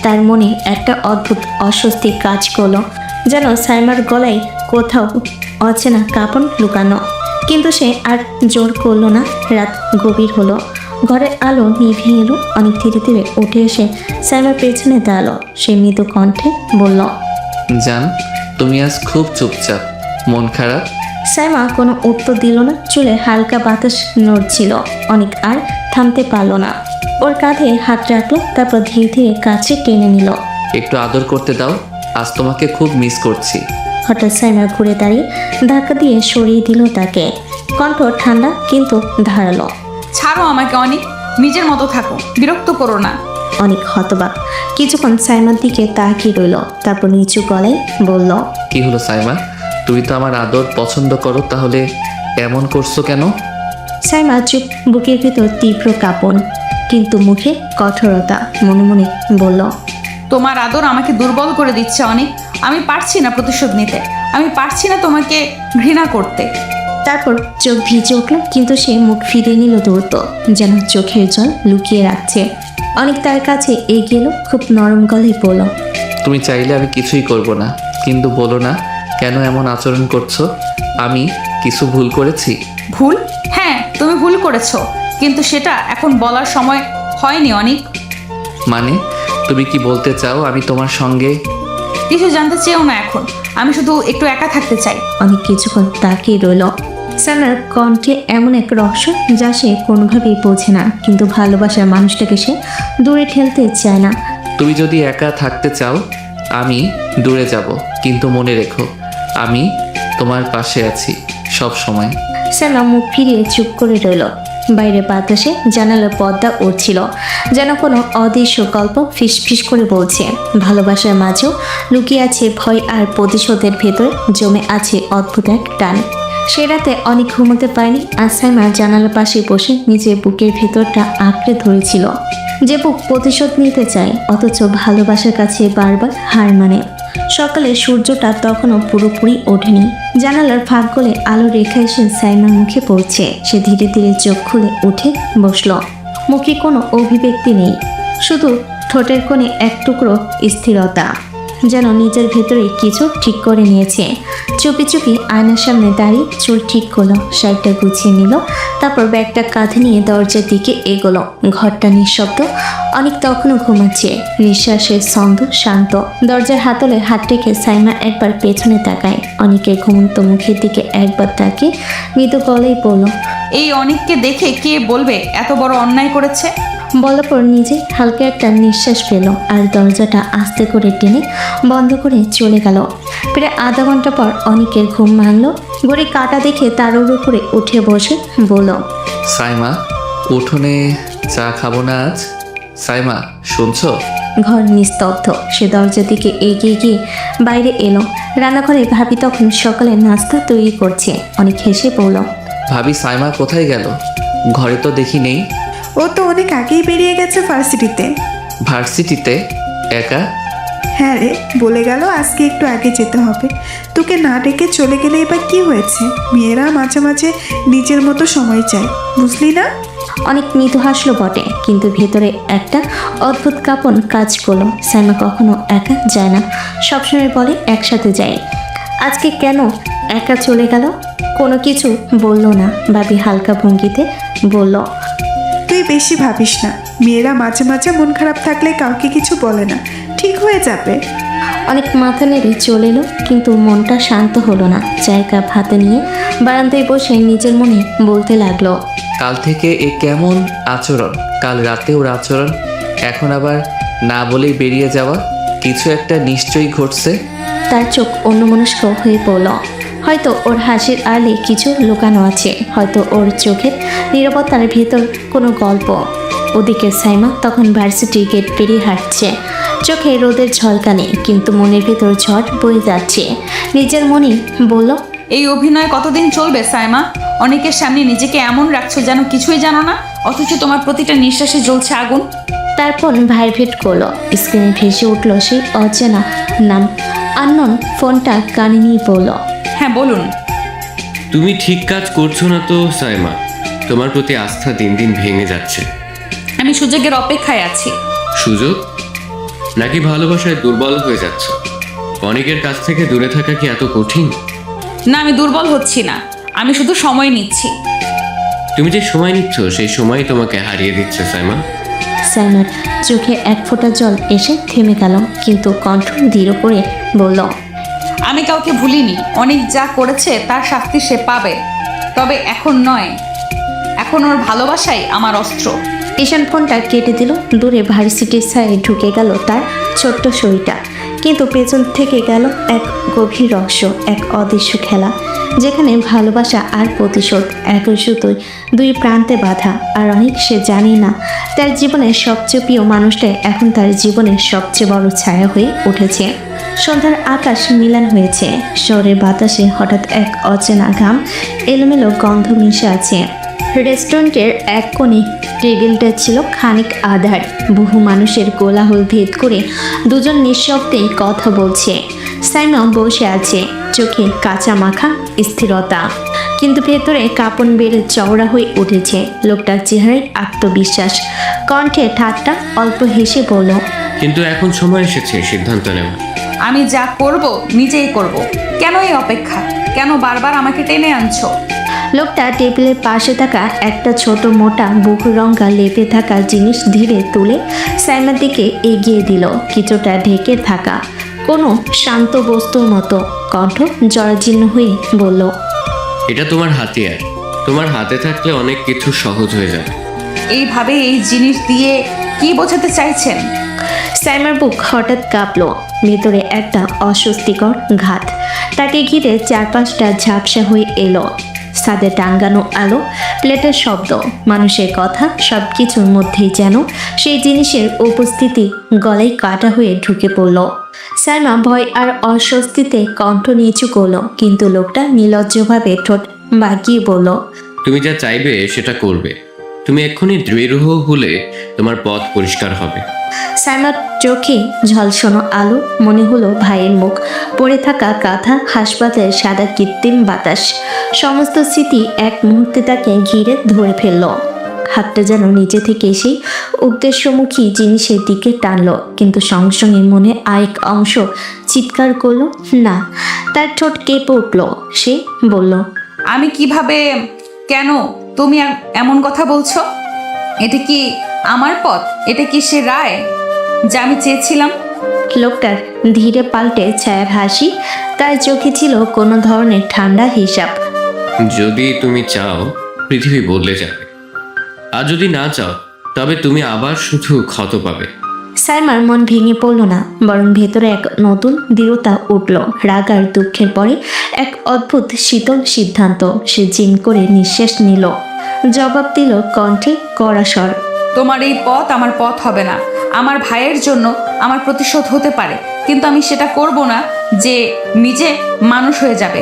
তার মনে একটা অদ্ভুত অস্বস্তি কাজ করলো, যেন সাইমার গলায় কোথাও অচেনা কাঁপন লুকানো। কিন্তু সে আর জোর করলো না। রাত গভীর হলো, ঘরের আলো নিভে এলো। অনেক ধীরে ধীরে উঠে এসে সাইমার পেছনে দাঁড়ালো। সে মৃদু কণ্ঠে বলল, জান, তুমি আজ খুব চুপচাপ, মন খারাপ? সাইমা কোনো উত্তর দিল না। চুলে হালকা বাতাস নড়ছিল। অনেক আর থামতে পারলো না। ওর কাঁধে হাত রাখলো, তারপর ধীরে ধীরে কাছে টেনে নিল। একটু আদর করতে দাও, আজ তোমাকে খুব মিস করছি। হঠাৎ সাইমা ঘুরে দাঁড়িয়ে ধাক্কা দিয়ে সরিয়ে দিল তাকে। কণ্ঠ ঠান্ডা কিন্তু ধারালো। ছাড়ো আমাকে অনেক, নিজের মতো থাকো, বিরক্ত করো না। অনেক হতবাক কিছুক্ষণ সাইমার দিকে তাকিয়ে রইল, তারপর নিচু গলায় বলল, কি হলো সাইমা? তুমি তো আমার আদর পছন্দ করো, তাহলে এমন করছো কেন? সাইমা চুপ। বুকের ভিতর তীব্র কাঁপন, কিন্তু মুখে কঠোরতা। মনে মনে বলল, তোমার আদর আমাকে দুর্বল করে দিচ্ছে অনেক। আমি পারছি না প্রতিশোধ নিতে, আমি পারছি না তোমাকে ঘৃণা করতে। তারপর চোখ ভিজে উঠল, কিন্তু সে মুখ ফিরিয়ে নিল দ্রুত, যেন চোখের জল লুকিয়ে রাখছে। অনেক তার কাছে এগিয়ে এলো, খুব নরম গলায় বলল, তুমি চাইলে আমি কিছুই করব না, কিন্তু বলো না কেন এমন আচরণ করছো? আমি কিছু ভুল করেছি? ভুল? হ্যাঁ, তুমি ভুল করেছো, কিন্তু সেটা এখন বলার সময় হয়নি অনেক। মানে তুমি কি বলতে চাও আমি তোমার সঙ্গে? কিছু জানতে চেও না এখন, আমি শুধু একটু একা থাকতে চাই। অনেক কিছুক্ষণ তাকিয়ে রইল। সানার কণ্ঠে এমন এক রহস্য যা সে কোনোভাবেই বোঝে না, কিন্তু ভালোবাসার মানুষটাকে সে দূরে ঠেলতে চায় না। তুমি যদি একা থাকতে চাও আমি দূরে যাব, কিন্তু মনে রেখো আমি তোমার পাশে আছি সব সময়। সানা মুখ ফিরিয়ে চুপ করে রইল। বাইরে বাতাসে জানালার পর্দা উঠছিল, যেন কোনো অদৃশ্য গল্প ফিসফিস করে বলছে। ভালোবাসার মাঝেও লুকিয়ে আছে ভয়, আর প্রতিশোধের ভেতরে জমে আছে অদ্ভুত এক টান। সে রাতে অনেক ঘুমোতে পারেনি। আর সাইমা জানালার পাশে বসে নিজের বুকের ভেতরটা আঁকড়ে ধরেছিল, যে বুক প্রতিশোধ নিতে চায় অথচ ভালোবাসার কাছে বারবার হার মানে। সকালে সূর্যটা তখনও পুরোপুরি ওঠেনি। জানালার ফাঁক গলে আলো রেখা এসে সাইমার মুখে পড়ছে। সে ধীরে ধীরে চোখ খুলে উঠে বসল। মুখে কোনো অভিব্যক্তি নেই, শুধু ঠোঁটের কোণে এক টুকরো স্থিরতা, যেন নিজের ভেতরে কিছু ঠিক করে নিয়েছে। চুপি চুপি আয়নার সামনে দাঁড়িয়ে চুল ঠিক করলো, শাড়িটা গুছিয়ে নিল, তারপর ব্যাগটা কাঁধে নিয়ে দরজার দিকে এগোলো। ঘরটা নিঃশব্দ, অনেক তখনও ঘুমাচ্ছে, নিঃশ্বাসের ছন্দ শান্ত। দরজার হাতলে হাত রেখে সাইমা একবার পেছনে তাকায়। অনেকের ঘুমন্ত মুখের দিকে একবার তাকিয়ে মৃদু গলায় বলল, এই অনেককে দেখে কে বলবে এত বড় অন্যায় করেছে? বলার পর নিজে হালকা একটা নিঃশ্বাস পেল আর দরজাটা আস্তে করে টেনে বন্ধ করে চলে গেল। প্রায় আধা ঘন্টা পর অনেকের ঘুম ভাঙল। ঘড়ি কাটা দেখে তার উপরে উঠে বসে বলল, সাইমা, উঠোনে চা খাবো না আজ? সাইমা, শুনছো? ঘর নিস্তব্ধ। সে দরজার দিকে এগিয়ে গিয়ে বাইরে এলো। রান্নাঘরে ভাবি তখন সকালে নাস্তা তৈরি করছে। অনেক হেসে বলল, ভাবি, সাইমা কোথায় গেল? ঘরে তো দেখি নেই। ও তো অনেক আগেই বেরিয়ে গেছে ভার্সিটিতে। ভার্সিটিতে? একা? হ্যাঁ রে, বলে গেল আজকে একটু আগে যেতে হবে। তোকে না ডেকে চলে গেলে এবার কি হয়েছে? মেয়েরা মাঝে মাঝে নিজের মতো সময় চায়, বুঝলি না? অনেক মৃদু হাসলো বটে, কিন্তু ভেতরে একটা অদ্ভুত কাঁপন কাজ করলো। সাইমা কখনো একা যায় না, সবসময় বলে একসাথে যায়। আজকে কেন একা চলে গেল? কোনো কিছু বলল না। ভাবি হালকা ভঙ্গিতে বলল, তুই বেশি ভাবিস না। মেয়েরা মাঝে মাঝে মন খারাপ থাকলে কাউকে কিছু বলে না, ঠিক হয়ে যাবে। অনেক মাথা নেড়ে চলে এলো, কিন্তু মনটা শান্ত হলো না। চায়ের কাপ হাতে নিয়ে বারান্দায় বসে নিজের মনে বলতে লাগলো, কাল থেকে এ কেমন আচরণ? কাল রাতে ওর আচরণ, এখন আবার না বলেই বেরিয়ে যাওয়া। কিছু একটা নিশ্চয়ই ঘটছে। তার চোখ অন্যমনস্ক হয়ে পড়ল। হয়তো ওর হাসির আড়ালে কিছু লুকানো আছে, হয়তো ওর চোখের নীরবতার ভেতর কোনো গল্প। ওদিকে সাইমা তখন ভার্সিটির গেট পেরিয়ে হাঁটছে। চোখে রোদের ঝলকানি, কিন্তু মনের ভেতর ঝড় বয়ে যাচ্ছে। নিজের মনে বলল, এই অভিনয় কতদিন চলবে সাইমা? অনেকের সামনে নিজেকে এমন রাখছো যেন কিছুই জানো না, অথচ তোমার প্রতিটা নিঃশ্বাসে জ্বলছে আগুন। তারপর ভাইব্রেট করলো। স্ক্রিনে ভেসে উঠল সেই অচেনা নাম। আননোন ফোনটা কানে নিয়ে বলল, হ্যাঁ বলুন। তুমি ঠিক কাজ করছো না তো সাইমা। তোমার প্রতি আস্থা দিন দিন ভেঙে যাচ্ছে। আমি সুযোগের অপেক্ষায় আছি। সুযোগ? নাকি ভালোবাসায় দুর্বল হয়ে যাচ্ছ? অনেকের কাছ থেকে দূরে থাকা কি এত কঠিন? না, আমি দুর্বল হচ্ছি না, আমি শুধু সময় নিচ্ছি। তুমি যে সময় নিচ্ছ সেই সময় তোমাকে হারিয়ে দিচ্ছে সাইমা। সাইমার চোখে এক ফোঁটা জল এসে থেমে গেল, কিন্তু কণ্ঠ দৃঢ় করে বলল, আমি কাউকে ভুলিনি। অনেক যা করেছে তার শাস্তি সে পাবে, তবে এখন নয়। এখন ওর ভালোবাসাই আমার অস্ত্র। ঈশান ফোনটা কেটে দিল। দূরে ভার্সিটির ছায়ে ঢুকে গেল তার ছোট্ট শরীরটা, কিন্তু পেছন থেকে গেল এক গভীর রহস্য, এক অদৃশ্য খেলা, যেখানে ভালোবাসা আর প্রতিশোধ একই সুতোয় দুই প্রান্তে বাঁধা। আর অনেক সে জানে না, তার জীবনের সবচেয়ে প্রিয় মানুষটাই এখন তার জীবনের সবচেয়ে বড় ছায়া হয়ে উঠেছে। সন্ধ্যার আকাশ মিলান হয়েছে। শহরের বাতাসে হঠাৎ এক অচেনা ঘাম এলোমেলো গন্ধ মিশে আছে। রেস্টুরেন্টের এক কোণে টেবিলটা ছিল খানিক আধার। বহু মানুষের কোলাহল ভেদ করে দুজন নিঃশব্দে কথা বলছে। সাইমা বসে আছে, চোখে কাঁচা মাখা স্থিরতা, কিন্তু ভেতরে কাঁপন বেড়ে চওড়া হয়ে উঠেছে। লোকটার চেহারায় আত্মবিশ্বাস, কণ্ঠে ঠাট্টা, অল্প হেসে বলল, কিন্তু এখন সময় এসেছে সিদ্ধান্ত নেওয়া। আমি যা করব নিজেই করব। কেন এই অপেক্ষা? কেন বারবার আমাকে টেনে আনছো? লোকটা টেবিলের পাশে থাকা একটা ছোট মোটা বহুরঙা লেপে থাকা জিনিস ধীরে তুলে সাইমার দিকে এগিয়ে দিল। কিছুটা ঢেকে থাকা কোনো শান্ত বস্তুর মতো। কণ্ঠ জরাজীর্ণ হয়ে বলল, এটা তোমার হাতিয়ার। তোমার হাতে থাকলে অনেক কিছু সহজ হয়ে যাবে। এইভাবে এই জিনিস দিয়ে কি বোঝাতে চাইছেন? সাইমার বুক হঠাৎ কাঁপলো। ভেতরে একটা অস্বস্তিকর ঘাত। তাকে ঘিরে চারপাশটা ঝাপসা হয়ে এলো। ছাদে টাঙ্গানো আলো, প্লেটের শব্দ, মানুষের কথা, সব কিছুর মধ্যেই যেন সেই জিনিসের উপস্থিতি গলায় কাটা হয়ে ঢুকে পড়ল। সাইমা ভয় আর অস্বস্তিতে কণ্ঠ নিচু করলো, কিন্তু লোকটা নির্লজ্জভাবে ঠোঁট বাঁকিয়ে বলল, তুমি যা চাইবে সেটা করবে। তুমি এক্ষুনি দৃঢ় হলে তোমার পথ পরিষ্কার হবে। সাইমার চোখে ঝলসনো আলো, মনে হলো ভাইয়ের মুখ, পড়ে থাকা কাঁথা, হাসপাতালের সাদা কৃত্রিম বাতাস, সমস্ত স্মৃতি এক মুহূর্তে তাকে ঘিরে ধরে ফেলল। হাতটা যেন নিজে থেকে সেই উদ্দেশ্যমুখী জিনিসের দিকে টানলো, কিন্তু সঙ্গে সঙ্গে মনে আরেক অংশ চিৎকার করলো না। তার ঠোঁট কেঁপে উঠল। সে বলল, আমি কিভাবে? কেন তুমি এমন কথা বলছো? এটা কি আমার পথ? এটা কি সে রায় যা আমি চেয়েছিলাম? লোকটার ধীরে পাল্টে ছায়ার হাসি, তার চোখে ছিল কোনো ধরনের ঠান্ডা হিসাব। যদি তুমি চাও পৃথিবী বদলে যাবে, আর যদি না চাও তবে তুমি আবার শুধু ক্ষত পাবে। সাইমার মন ভেঙে পড়ল না, বরং ভেতরে এক নতুন দৃঢ়তা উঠল। রাগ আর দুঃখের পরে এক অদ্ভুত শীতল সিদ্ধান্ত। সে জিম করে নিঃশ্বাস নিল, জবাব দিল কণ্ঠে কড়া স্বর। তোমার এই পথ আমার পথ হবে না। আমার ভাইয়ের জন্য আমার প্রতিশোধ হতে পারে, কিন্তু আমি সেটা করব না যে নিজে মানুষ হয়ে যাবে।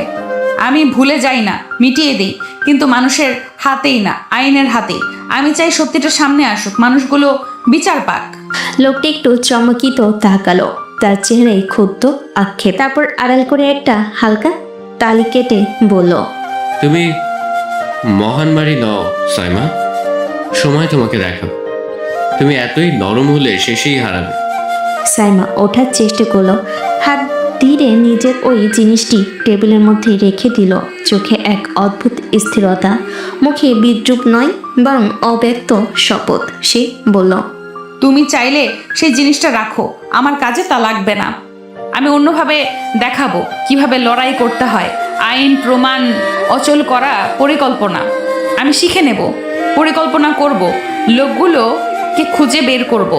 আমি ভুলে যাই না, মিটিয়ে দিই, কিন্তু মানুষের হাতেই না, আইনের হাতেই। আমি চাই সত্যিটা সামনে আসুক, মানুষগুলো বিচার পাক। লোকটি একটু চমকিত তাকালো, তার চেহারায় ক্ষুব্ধ আক্ষেপ। তারপর আড়াল করে একটা হালকা তালি কেটে বলল, তুমি মহান মারি নও সাইমা, সময় তোমাকে দেখাবে। তুমি এতই নরম হলে শেষেই হারাবে। সাইমা ওঠার চেষ্টা করলো, হাত ধীরে নিজের ওই জিনিসটি টেবিলের মধ্যে রেখে দিল। চোখে এক অদ্ভুত স্থিরতা, মুখে বিদ্রুপ নয় বরং অব্যক্ত শপথ। সে বলল, তুমি চাইলে সেই জিনিসটা রাখো, আমার কাজে তা লাগবে না। আমি অন্যভাবে দেখাবো কিভাবে লড়াই করতে হয়। আইন প্রমাণ অচল করা পরিকল্পনা আমি শিখে নেব, পরিকল্পনা করব, লোকগুলোকে খুঁজে বের করব,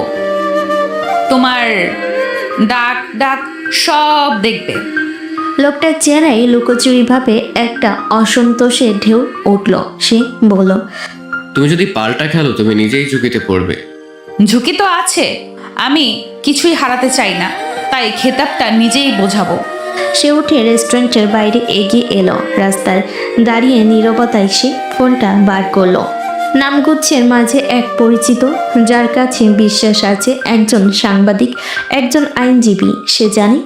তোমার ডাক ডাক সব দেখবে। লোকটার চেহারায় লুকোচুরিভাবে একটা অসন্তোষের ঢেউ উঠল। সে বলল, তুমি যদি পাল্টা খেলো তুমি নিজেই ঝুঁকিতে পড়বে। ঝুঁকি তো আছে, আমি কিছুই হারাতে চাই না, তাই খেতাবটা নিজেই বোঝাবো। সে উঠে রেস্টুরেন্টের বাইরে এগিয়ে এলো। রাস্তায় দাঁড়িয়ে নীরবতায় সে ফোনটা বার করলো। নামগুচ্ছের মাঝে এক পরিচিত, যার কাছে বিশ্বাস আছে, একজন সাংবাদিক, একজন আইনজীবী। সে জানে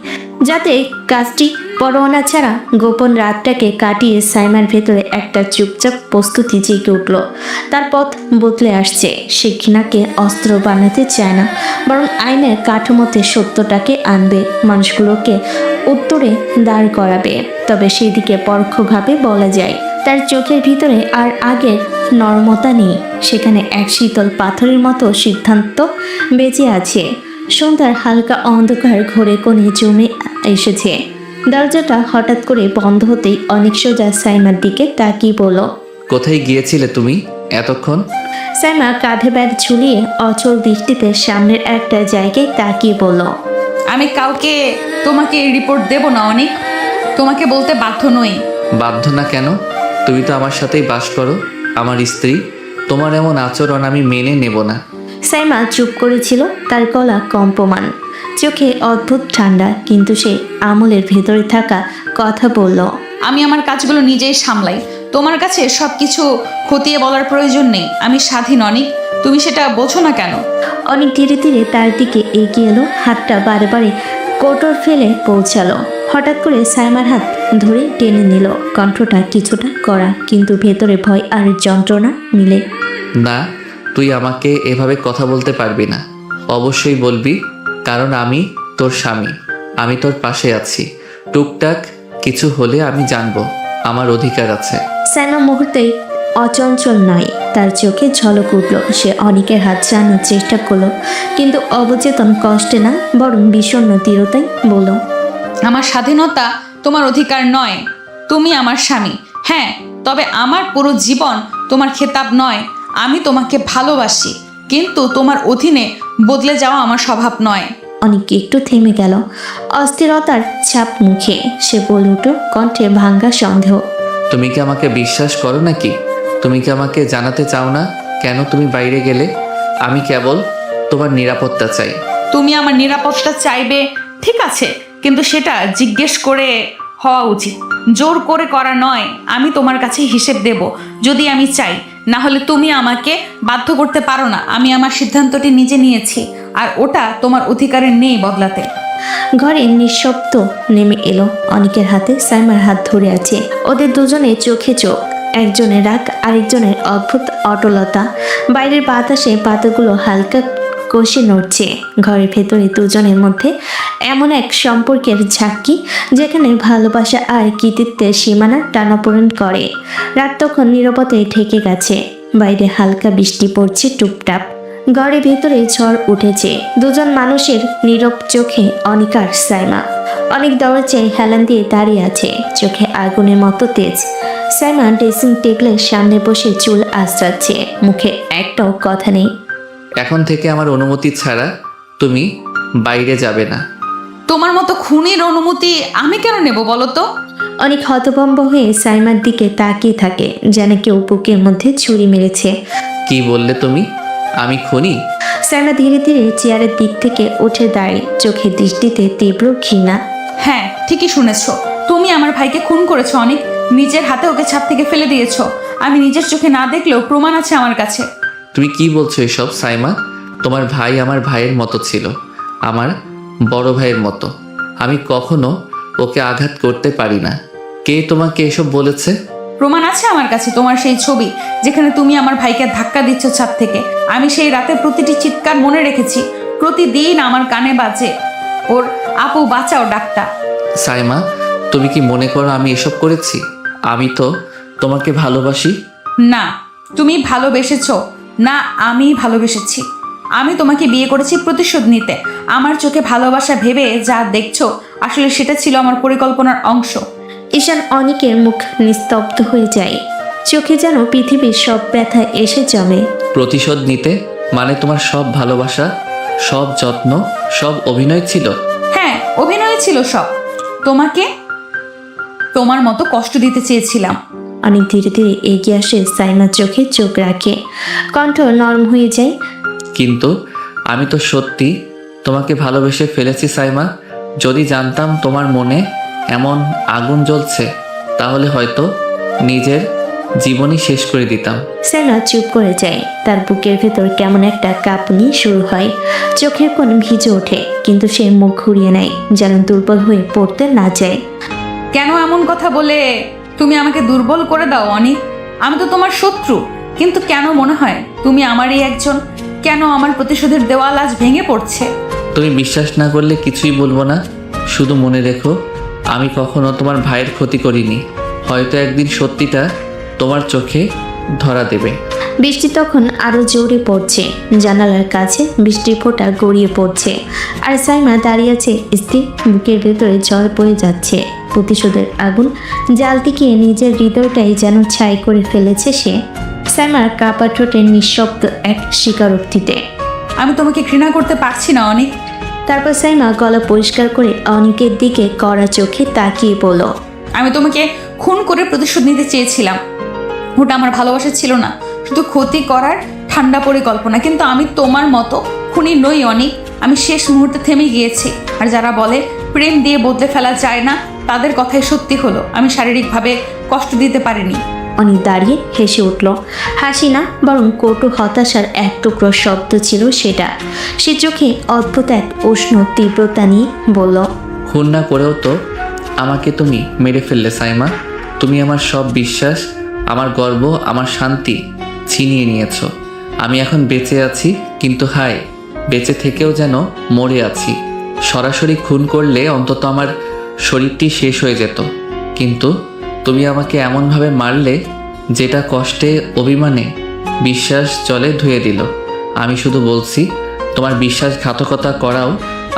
যাতে কাজটি পরোয়ানা ছাড়া গোপন রাতটাকে কাটিয়ে সাইমার ভেতরে একটা চুপচাপ প্রস্তুতি জেগে উঠল। তার পথ বদলে আসছে। সে ঘৃণাকে অস্ত্র বানাতে চায় না, বরং আইনের কাঠামোতে সত্যটাকে আনবে, মানুষগুলোকে উত্তরে দাঁড় করাবে। তবে সেদিকে পরোক্ষভাবে বলা যায় তার চোখের ভিতরে আর আগের নরমতা নেই। সেখানে এক শীতল পাথরের মতো সিদ্ধান্ত বেঁচে আছে। সন্ধ্যার হালকা অন্ধকার ঘরে কোণে জমে এসেছে। দরজাটা হঠাৎ করে বন্ধ হতেই অনেক সোজা সাইমার দিকে তাকিয়ে বলল, কোথায় গিয়েছিলে তুমি এতক্ষণ? সাইমা কাঁধে ব্যাগ ঝুলিয়ে অচল দৃষ্টিতে সামনের একটা জায়গায় তাকিয়ে বলল, আমি কাউকে তোমাকে রিপোর্ট দেব না অনেক, তোমাকে বলতে বাধ্য নই। বাধ্য না কেন? তুমি তো আমার সাথেই বাস করো, আমার স্ত্রী। তোমার এমন আচরণ আমি মেনে নেব না। সাইমা চুপ করেছিল, তার গলা কম্পমান, চোখে অদ্ভুত ঠান্ডা, কিন্তু সে আমলের ভেতরে থাকা কথা বলল, আমি আমার কাজগুলো নিজেই সামলাই, তোমার কাছে সব কিছু খতিয়ে বলার প্রয়োজন নেই। আমি স্বাধীন অনেক, তুমি সেটা বোঝো না কেন? অনেক ধীরে ধীরে তার দিকে এগিয়ে এলো, হাতটা বারে বারে কোটর ফেলে পৌঁছালো। হঠাৎ করে সাইমার হাত ধরে টেনে নিল, কণ্ঠটা কিছুটা কড়া, কিন্তু ভেতরে ভয় আর যন্ত্রণা মিলে। না, তুই আমাকে এভাবে কথা বলতে পারবি না। অবশ্যই বলবি, কারণ আমি তোর স্বামী, আমি তোর পাশে আছি। টুকটাক কিছু হলে আমি জানবো, আমার অধিকার আছে। সাইমা মুহূর্তেই অচঞ্চল নয়, তার চোখে ঝলক উঠল। সে অনেকের হাত ছাড়ানোর চেষ্টা করলো, কিন্তু অবচেতন কষ্টে না, বরং বিষণ্ণ দৃঢ়তায় বলল, আমার স্বাধীনতা তোমার অধিকার নয়, তুমি আমার স্বামী। হ্যাঁ, তবে আমার পুরো জীবন তোমার খেতাব নয়। আমি তোমাকে ভালোবাসি, কিন্তু তোমার অধীনে বদলে যাওয়া আমার স্বভাব নয়। অনেক একটু থেমে গেল, অস্থিরতার ছাপ মুখে। সে বলে উঠল, কণ্ঠে ভাঙ্গা সন্দেহ, তুমি কি আমাকে বিশ্বাস করো নাকি? তুমি কি আমাকে জানাতে চাও না কেন তুমি বাইরে গেলে? আমি কেবল তোমার নিরাপত্তা চাই। তুমি আমার নিরাপত্তা চাইবে, ঠিক আছে, কিন্তু সেটা জিজ্ঞেস করে হওয়া উচিত, জোর করে করা নয়। আমি তোমার কাছে হিসেব দেব যদি আমি চাই, না হলে তুমি আমাকে বাধ্য করতে পারো না। আমি আমার সিদ্ধান্তটি নিজে নিয়েছি, আর ওটা তোমার অধিকারে নেই বদলাতে। ঘরে নিঃশব্দ নেমে এলো। অনেকের হাতে সাইমার হাত ধরে আছে। ওদের দুজনের চোখে চোখ, একজনের রাগ, আরেকজনের অদ্ভুত অটলতা। বাইরের বাতাসে পাতাগুলো হালকা কষে নড়ছে। ঘরের ভেতরে দুজনের মধ্যে এমন এক সম্পর্কের ঝাঁকি, যেখানে ভালোবাসা আর কৃতিত্বের সীমানা টানাপোড়েন করে। রাত তখন নীরবতায় ঢেকে গেছে। বাইরে হালকা বৃষ্টি পড়ছে টুপটাপ। ঘরের ভেতরে ঝড় উঠেছে। দুজন মানুষের নীরব চোখে অনিক আর সাইমা। অনেক দরজায় হেলান দিয়ে দাঁড়িয়ে আছে, চোখে আগুনের মতো তেজ। সাইমা ড্রেসিং টেবিলের সামনে বসে চুল আঁচড়াচ্ছে, মুখে একটাও কথা নেই। এখন থেকে আমার অনুমতি ছাড়া তুমি বাইরে যাবে না। তোমার মতো খুনির অনুমতি আমি কেন নেব বলো তো? অনেক হতভম্ব হয়ে সাইমার দিকে তাকিয়ে থাকে, যেন কেউ বুকের মধ্যে ছুরি মেরেছে। কি বললে তুমি? আমি খুনি? সাইমা ধীরে ধীরে চেয়ারের দিক থেকে উঠে দাঁড়িয়ে, চোখের দৃষ্টিতে তীব্র ঘৃণা। হ্যাঁ, ঠিকই শুনেছো। তুমি আমার ভাইকে খুন করেছো অনেক, নিজের হাতে ওকে ছাদ থেকে ফেলে দিয়েছো। আমি নিজের চোখে না দেখলেও প্রমাণ আছে আমার কাছে। তুমি কি বলছো এসব সাইমা? তোমার ভাই আমার ভাইয়ের মতো ছিল, আমার বড় ভাইয়ের মতো। আমি কখনো ওকে আঘাত করতে পারি না। কে তোমাকে এসব বলেছে? প্রমাণ আছে আমার কাছে, তোমার সেই ছবি যেখানে তুমি আমার ভাইকে ধাক্কা দিচ্ছ ছাদ থেকে। আমি সেই রাতে প্রতিটি চিৎকার মনে রেখেছি, প্রতিদিন আমার কানে বাজে ওর আপু বাঁচাও ডাকটা। সাইমা, তুমি কি মনে করো আমি এসব করেছি? আমি তো তোমাকে ভালোবাসি। না, তুমি ভালোবেসেছো না, আমি ভালোবেসেছি। আমি তোমাকে বিয়ে করেছি প্রতিশোধ নিতে। আমার চোখে ভালোবাসা ভেবে যা দেখছো, আসলে সেটা ছিল আমার পরিকল্পনার অংশ। ঈশান অনিকের মুখ নিস্তব্ধ হয়ে যায়, চোখে যেন পৃথিবীর সব ব্যথা এসে জমে। প্রতিশোধ নিতে মানে তোমার সব ভালোবাসা, সব যত্ন, সব অভিনয় ছিল? হ্যাঁ, অভিনয় ছিল সব। তোমাকে তোমার মতো কষ্ট দিতে চেয়েছিলাম। অনেক ধীরে ধীরে এগিয়ে আসে, সাইমার চোখে চোখ রাখে, কণ্ঠ নরম হয়ে যায়। কিন্তু আমি তো সত্যি তোমাকে ভালোবেসে ফেলেছি সাইমা। যদি জানতাম তোমার মনে এমন আগুন জ্বলছে, তাহলে হয়তো নিজের জীবনই শেষ করে দিতাম। সাইমা চুপ করে যায়, তার বুকের ভেতর কেমন একটা কাঁপুনি শুরু হয়, চোখের কোণ ভিজে ওঠে, কিন্তু সে মুখ ঘুরিয়ে নেয়, যেন দুর্বল হয়ে পড়তে না যায়। কেন এমন কথা বলে তুমি আমাকে দুর্বল করে দাও অনিক? আমি তো তোমার শত্রু, কিন্তু কেন মনে হয় তুমি আমারই একজন? কেন আমার প্রতিশোধের দেওয়াল আজ ভেঙে পড়ছে? তুমি বিশ্বাস না করলে কিছুই বলবো না। শুধু মনে রেখো, আমি কখনো তোমার ভাইয়ের ক্ষতি করিনি। হয়তো একদিন সত্যিটা তোমার চোখে ধরা দেবে। বৃষ্টি তখন আরো জোরে পড়ছে, জানালার কাছে বৃষ্টির ফোঁটা গড়িয়ে পড়ছে, আর সাইমা দাঁড়িয়ে আছে স্থির, বুকের ভেতরে ঝড় বয়ে যাচ্ছে। প্রতিশোধের আগুন জাল টিকিয়ে নিজের হৃদয়টাই যেন ছাই করে ফেলেছে সে। সাইমার কাপা ঠোঁটে নিঃশব্দ এক স্বীকারোক্তিতে। আমি তোমাকে ঘৃণা করতে পারছি না অনিক। তারপর সাইমা গলা পরিষ্কার করে অনিকের দিকে কড়া চোখে তাকিয়ে বলল, আমি তোমাকে খুন করে প্রতিশোধ নিতে চেয়েছিলাম। ওটা আমার ভালোবাসা ছিল না, শুধু ক্ষতি করার ঠান্ডা পরিকল্পনা। কিন্তু আমি তোমার মতো খুনি নই অনিক। আমি শেষ মুহূর্তে থেমে গিয়েছি। আর যারা বলে প্রেম দিয়ে বদলে ফেলা যায় না, তাদের কথাই সত্যি হলো। আমি শারীরিকভাবে কষ্ট দিতে পারিনি। অনিক দাঁড়িয়ে হেসে উঠল, হাসি না, বরং কটু হতাশার এক টুকরো শব্দ ছিল সেটা। সে চোখে অদ্ভুত এক উষ্ণ তীব্রতা নিয়ে বলল, খুন না করেও তো আমাকে তুমি মেরে ফেললে সাইমা। তুমি আমার সব বিশ্বাস, আমার গর্ব, আমার শান্তি ছিনিয়ে নিয়েছো। আমি এখন বেঁচে আছি, কিন্তু হায়, বেঁচে থেকেও যেন মরে আছি। সরাসরি খুন করলে অন্তত আমার শরীরটি শেষ হয়ে যেত, কিন্তু তুমি আমাকে এমনভাবে মারলে যেটা কষ্টে, অভিমানে বিশ্বাস জলে ধুয়ে দিল। আমি শুধু বলছি, তোমার বিশ্বাসঘাতকতা করাও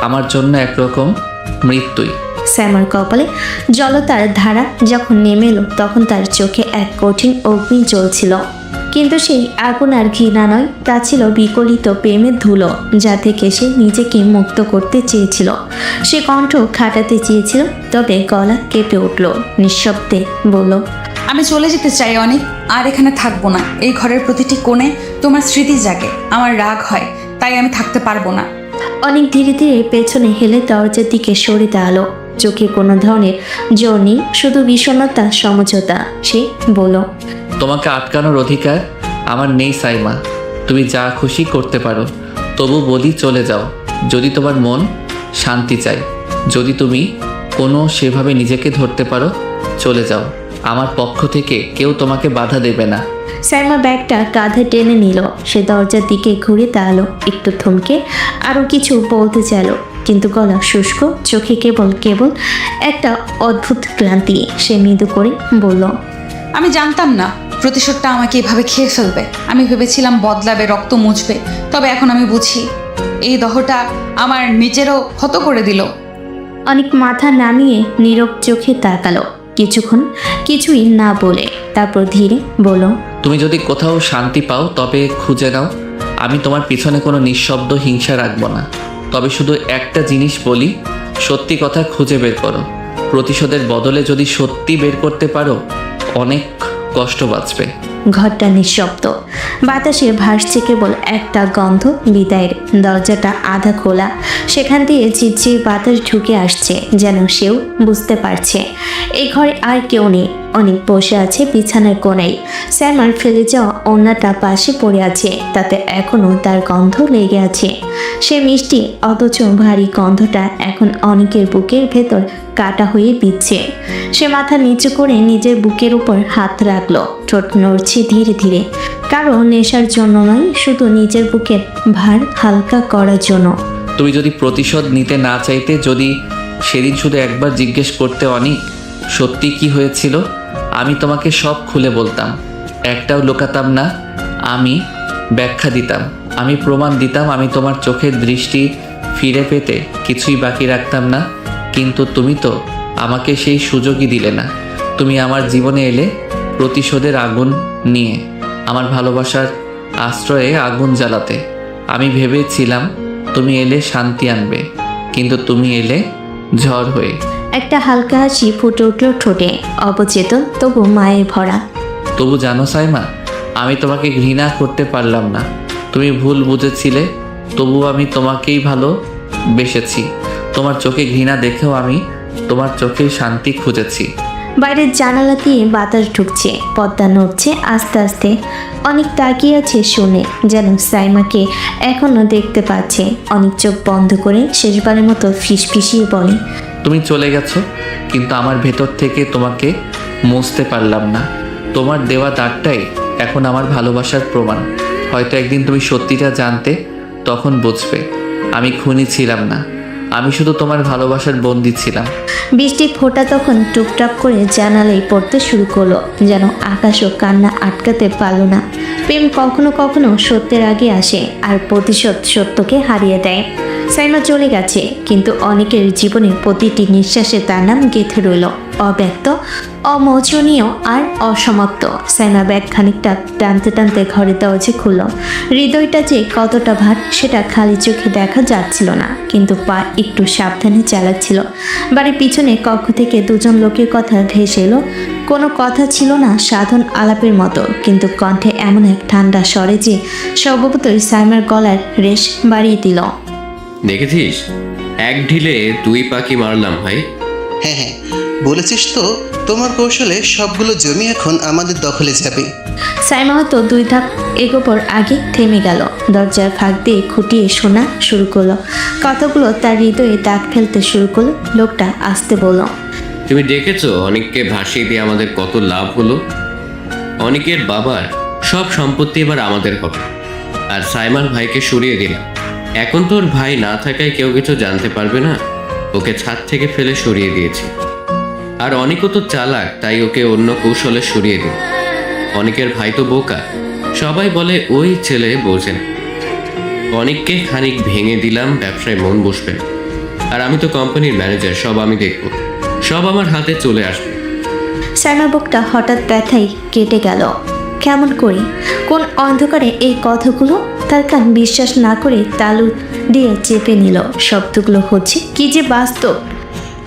আমার জন্য একরকম মৃত্যুই। শ্যামার কপালে জলতার ধারা যখন নেমে এলো, তখন তার চোখে এক কঠিন অগ্নি জ্বলছিল। কিন্তু সেই আগুন আর ঘৃণা নয়, তা ছিল বিকলিত প্রেমের ধুলো, যা থেকে সে নিজেকে মুক্ত করতে চেয়েছিল। সে কণ্ঠ খাটাতে চেয়েছিল, তবে গলা কেঁপে উঠল, নিঃশব্দে বলল, আমি চলে যেতে চাই অনেক, আর এখানে থাকবো না। এই ঘরের প্রতিটি কোণে তোমার স্মৃতি জাগে, আমার রাগ হয়, তাই আমি থাকতে পারবো না। অনেক ধীরে ধীরে পেছনে হেলে দরজার দিকে সরে দাঁড়ালো, চোখে কোনো ধরনের জোর নেই, শুধু বিষণ্ণতা, সমঝোতা। সে বলল, তোমাকে আটকানোর অধিকার আমার নেই সাইমা। তুমি যা খুশি করতে পারো, তবু বলি চলে যাও যদি তোমার মন শান্তি চাই। যদি তুমি কোনো সেভাবে নিজেকে ধরতে পারো, চলে যাও। আমার পক্ষ থেকে কেউ তোমাকে বাধা দেবে না। সাইমা ব্যাগটা কাঁধে টেনে নিল, সে দরজার দিকে ঘুরে দাঁড়ালো, একটু থমকে আরও কিছু বলতে চাইল, কিন্তু গলা শুষ্ক, চোখে কেবল একটা অদ্ভুত ক্লান্তি। সে মৃদু করে বলল, আমি জানতাম না প্রতিশোধটা আমাকে এভাবে খেয়ে ফেলবে। আমি ভেবেছিলাম বদলাবে, রক্ত মুছবে, তবে এখন আমি বুঝি এই দহটা আমার নিজেরও ক্ষত করে দিল। অনেক মাথা নামিয়ে নীরব চোখে তাকালো কিছুক্ষণ, কিছুই না বলে, তারপর ধীরে বলল, তুমি যদি কোথাও শান্তি পাও তবে খুঁজে নাও। আমি তোমার পিছনে কোনো নিঃশব্দ হিংসা রাখবো না। তবে শুধু একটা জিনিস বলি, সত্যি কথা খুঁজে বের করো। প্রতিশোধের বদলে যদি সত্যি বের করতে পারো, অনেক কষ্ট বাঁচবে। ঘরটা নিঃশব্দ, বাতাসে ভাসছে কেবল একটা গন্ধ বিদায়ের। দরজাটা আধা খোলা, সেখান দিয়ে ঝিরঝির বাতাস ঢুকে আসছে, যেন সেও বুঝতে পারছে এই ঘরে আর কেউ নেই। অনেক বসে আছে বিছানার কোণায়। সাইমার ফেলে যাওয়া ওড়নাটা পাশে পড়ে আছে, তাতে এখনও তার গন্ধ লেগে আছে। সে মিষ্টি অথচ ভারী গন্ধটা এখন অনেকের বুকের ভেতর কাটা হয়ে বিচ্ছে। সে মাথা নিচু করে নিজের বুকের উপর হাত রাখলো, ঠোঁট নড়ছে ধীরে ধীরে। কারো নেশার জন্য নয়, শুধু নিজের বুকের ভার হালকা করার জন্য। তুমি যদি প্রতিশোধ নিতে না চাইতে, যদি সেদিন শুধু একবার জিজ্ঞেস করতে অনেক সত্যি কি হয়েছিল, আমি তোমাকে সব খুলে বলতাম, একটাও লুকাতাম না। আমি ব্যাখ্যা দিতাম, আমি প্রমাণ দিতাম, আমি তোমার চোখের দৃষ্টি ফিরে পেতে কিছুই বাকি রাখতাম না। কিন্তু তুমি তো আমাকে সেই সুযোগই দিলে না। তুমি আমার জীবনে এলে প্রতিশোধের আগুন নিয়ে, আমার ভালোবাসার আশ্রয়ে আগুন জ্বালাতে। আমি ভেবেছিলাম তুমি এলে শান্তি আনবে, কিন্তু তুমি এলে ঝড় হয়ে। একটা হালকা হাসি ফুটে উঠল ঠোঁটে, অবচেতন তবু মায়ের ভরা। তবু জানো সাইমা, আমি তোমাকে ঘৃণা করতে পারলাম না। তুমি ভুল বুঝেছিলে, তবু আমি তোমাকেই ভালোবেসেছি। তোমার চোখে ঘৃণা দেখেও আমি তোমার চোখে শান্তি খুঁজেছি। বাইরের জানালা দিয়ে বাতাস ঢুকছে, পর্দা নড়ছে আস্তে আস্তে। অনেক তাকিয়ে আছে শুনে, যেন সাইমাকে এখনো দেখতে পাচ্ছে। অনেক চোখ বন্ধ করে শেষবারের মতো ফিসফিসিয়ে বলে, তুমি চলে গেছো, কিন্তু আমার ভেতর থেকে তোমাকে মুছতে পারলাম না। তোমার দেওয়া দাগটাই এখন আমার ভালোবাসার প্রমাণ। হয়তো একদিন তুমি সত্যিটা জানতে, তখন বুঝবে আমি খুনি ছিলাম না, আমি শুধু তোমার ভালোবাসার বন্দী ছিলাম। বৃষ্টির ফোঁটা তখন টুপটাপ করে জানালায় পড়তে শুরু করলো, যেন আকাশও কান্না আটকাতে পারল না। প্রেম কখনো কখনো সত্যের আগে আসে, আর প্রতিশোধ সত্যকে হারিয়ে দেয়। সাইমা চলে গেছে, কিন্তু অনেকের জীবনের প্রতিটি নিঃশ্বাসে তার নাম গেঁথে রইল, অব্যক্ত, অমোচনীয় আর অসমাপ্ত। সাইমা ব্যাগ খানিকটা টানতে টানতে ঘরের দরজা খুলল। হৃদয়টা যে কতটা ভার সেটা খালি চোখে দেখা যাচ্ছিল না, কিন্তু পা একটু সাবধানে চালাচ্ছিল। বাড়ির পিছনে কক্ষ থেকে দুজন লোকের কথা ভেসে এলো। কোনো কথা ছিল না সাধারণ আলাপের মতো, কিন্তু কণ্ঠে এমন এক ঠান্ডা স্বরে যে স্বভাবতই সাইমার গলার রেশ বাড়িয়ে দিল। দেখেছিস, এক ঢিলে দুই পাখি মারলাম ভাই। হ্যাঁ হ্যাঁ, বলেছিস তো, তোমার কৌশলে সবগুলো জমি এখন আমাদের দখলে যাবে। সাইমা হয়তো দুই ধাপ এগোবার আগে থেমে গেল। দরজার ফাঁক দিয়ে খুঁটিয়ে শোনা শুরু করলো। কথাগুলো তার হৃদয়ে দাগ ফেলতে শুরু করলো। লোকটা আসতে বলল, তুমি দেখেছো অনেককে ভাসিয়ে দিয়ে আমাদের কত লাভ হলো? অনেকের বাবার সব সম্পত্তি এবার আমাদের হবে, আর সাইমার ভাইকে সরিয়ে দিলাম। এখন তোর ভাই না থাকায় কেউ কিছু জানতে পারবে না। ওকে ছাদ থেকে ফেলে সরিয়ে দিয়েছি। আর অনেকও তো চালাক, তাই ওকে অন্য কৌশলে সরিয়ে দিল। অনেকের ভাই তো বোকা, সবাই বলে ওই ছেলে বোঝে না। অনেককে খানিক ভেঙে দিলাম, ব্যবসায় মন বসবে না। আর আমি তো কোম্পানির ম্যানেজার, সব আমি দেখব, সব আমার হাতে চলে আসবে। সাইমার বুকটা হঠাৎ ব্যথায় কেটে গেল। কেমন করে, কোন অন্ধকারে এই কথাগুলো? তার কান বিশ্বাস না করে তালু দিয়ে চেপে নিল। শব্দগুলো হচ্ছে কি যে বাস্তব।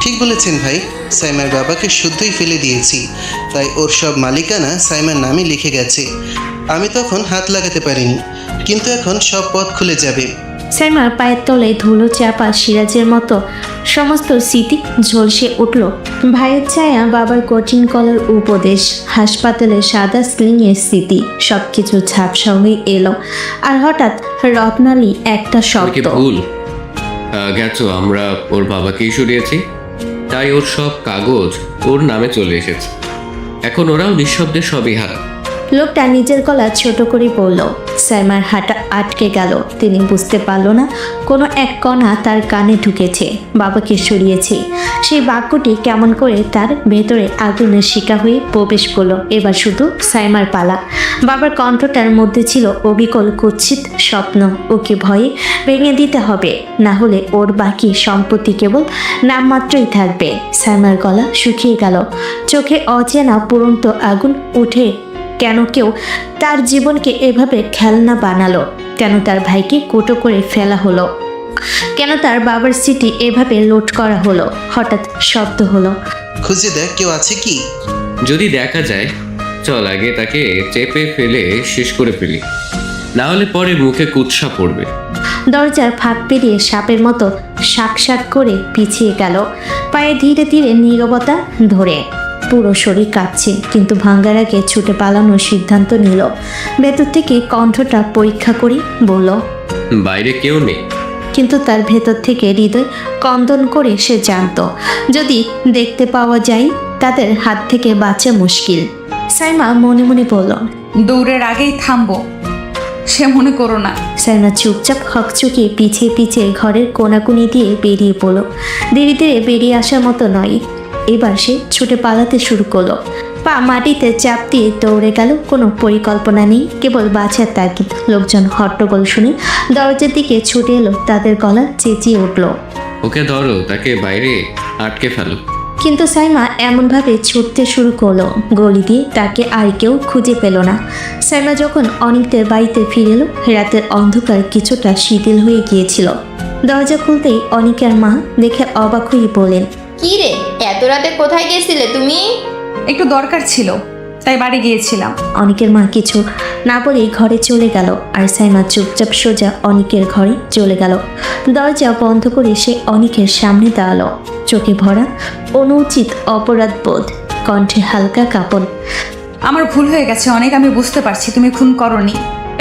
ঠিক বলেছেন ভাই, সাইমার বাবাকে শুদ্ধই ফেলে দিয়েছি, তাই ওর সব মালিকানা সাইমার নামে লিখে গেছে। আমি তখন হাত লাগাতে পারিনি, কিন্তু এখন সব পথ খুলে যাবে। সাইমার পায়ের তলে ধুলো চাপা সিরাজের মতো সমস্ত স্মৃতি ঝলসে উঠল। ভাইয়ের ছায়া, বাবার কঠিন কলার উপদেশ, হাসপাতালে সাদা স্লিংয়ের স্মৃতি, সবকিছু ঝাপসা হয়ে এলো। আর হঠাৎ রত্নালী একটা শব্দ। ভুল গেছো, আমরা ওর বাবাকেই সরিয়েছি, তাই ওর সব কাগজ ওর নামে চলে এসেছে। এখন ওরাও নিঃশব্দে সবই হাত। লোকটা নিজের গলা ছোট করে বলল। সাইমার হাঁটা আটকে গেল। তিনি বুঝতে পারল না কোনো এক কণা তার কানে ঢুকেছে। বাবাকে সরিয়েছে, সেই বাক্যটি কেমন করে তার ভেতরে আগুনের শিকা হয়ে প্রবেশ করলো। এবার শুধু সাইমার পালা। বাবার কণ্ঠটার মধ্যে ছিল অবিকল কুৎসিত স্বপ্ন। ওকে ভয়ে ভেঙে দিতে হবে, না হলে ওর বাকি সম্পত্তি কেবল নামমাত্রই থাকবে। সাইমার গলা শুকিয়ে গেল, চোখে অচেনা পুরন্ত আগুন উঠে। কেন কেউ তার জীবনকে এভাবে খেলনা বানালো? কেন তার ভাইকে কোটো করে ফেলা হলো, কেন তার বাবার সিটি এভাবে লোড করা হলো। হঠাৎ শব্দ হলো। খুঁজে দেখ কেউ আছে কি। যদি দেখা যায় চল আগে তাকে চেপে ফেলে শেষ করে ফেলি, না হলে পরে মুখে কুৎসা পড়বে। দরজার ফাঁক পেরিয়ে সাপের মতো শাক করে পিছিয়ে গেল, পায়ে ধীরে ধীরে নীরবতা ধরে। পুরো শরীর কাঁপছে, কিন্তু ভাঙ্গার আগে ছুটে পালানোর সিদ্ধান্ত নিল। ভেতর থেকে কণ্ঠটা পরীক্ষা করে বলল, বাইরে কেউ নেই। কিন্তু তার ভেতর থেকে হৃদয় কন্দন করে সে জানত, যদি দেখতে পাওয়া যায় তাদের হাত থেকে বাঁচা মুশকিল। সাইমা মনে মনে বলল, দৌড়ের আগেই থামবো, সে মনে করো না। সাইমা চুপচাপ হকচকিয়ে পিছিয়ে পিছিয়ে ঘরের কোনাকুনি দিয়ে বেরিয়ে পড়ল। ধীরে ধীরে বেরিয়ে আসার মতো নয়, এবার সে ছুটে পালাতে শুরু করলো। পা মাটিতে চাপ দিয়ে দৌড়ে গেল, কোনো পরিকল্পনা নেই, কেবল বাঁচার তাগিদ। লোকজন হট্টগোল শুনে দরজার দিকে ছুটে এলো, তাদের গলা চেঁচিয়ে উঠল, ওকে ধরো, তাকে বাইরে আটকে ফেলো। কিন্তু সাইমা এমনভাবে ছুটতে শুরু করলো, গলি দিয়ে তাকে আর কেউ খুঁজে পেল না। সাইমা যখন অনিকদের বাড়িতে ফিরে এলো, রাতের অন্ধকার কিছুটা শিথিল হয়ে গিয়েছিল। দরজা খুলতেই অনিকের মা দেখে অবাক হয়ে বলেন, কি রে, এত রাতে কোথায় গেছিলে তুমি? একটু দরকার ছিল, তাই বাড়ি গিয়েছিলাম। অনিকের মা কিছু না বলেই ঘরে চলে গেল, আর সাইমা চুপচাপ সোজা অনিকের ঘরে চলে গেল। দরজা বন্ধ করে সে অনিকের সামনে দাঁড়ালো, চোখে ভরা অনুচিত অপরাধ বোধ, কণ্ঠে হালকা কাঁপন। আমার ভুল হয়ে গেছে অনেক, আমি বুঝতে পারছি তুমি খুন করনি।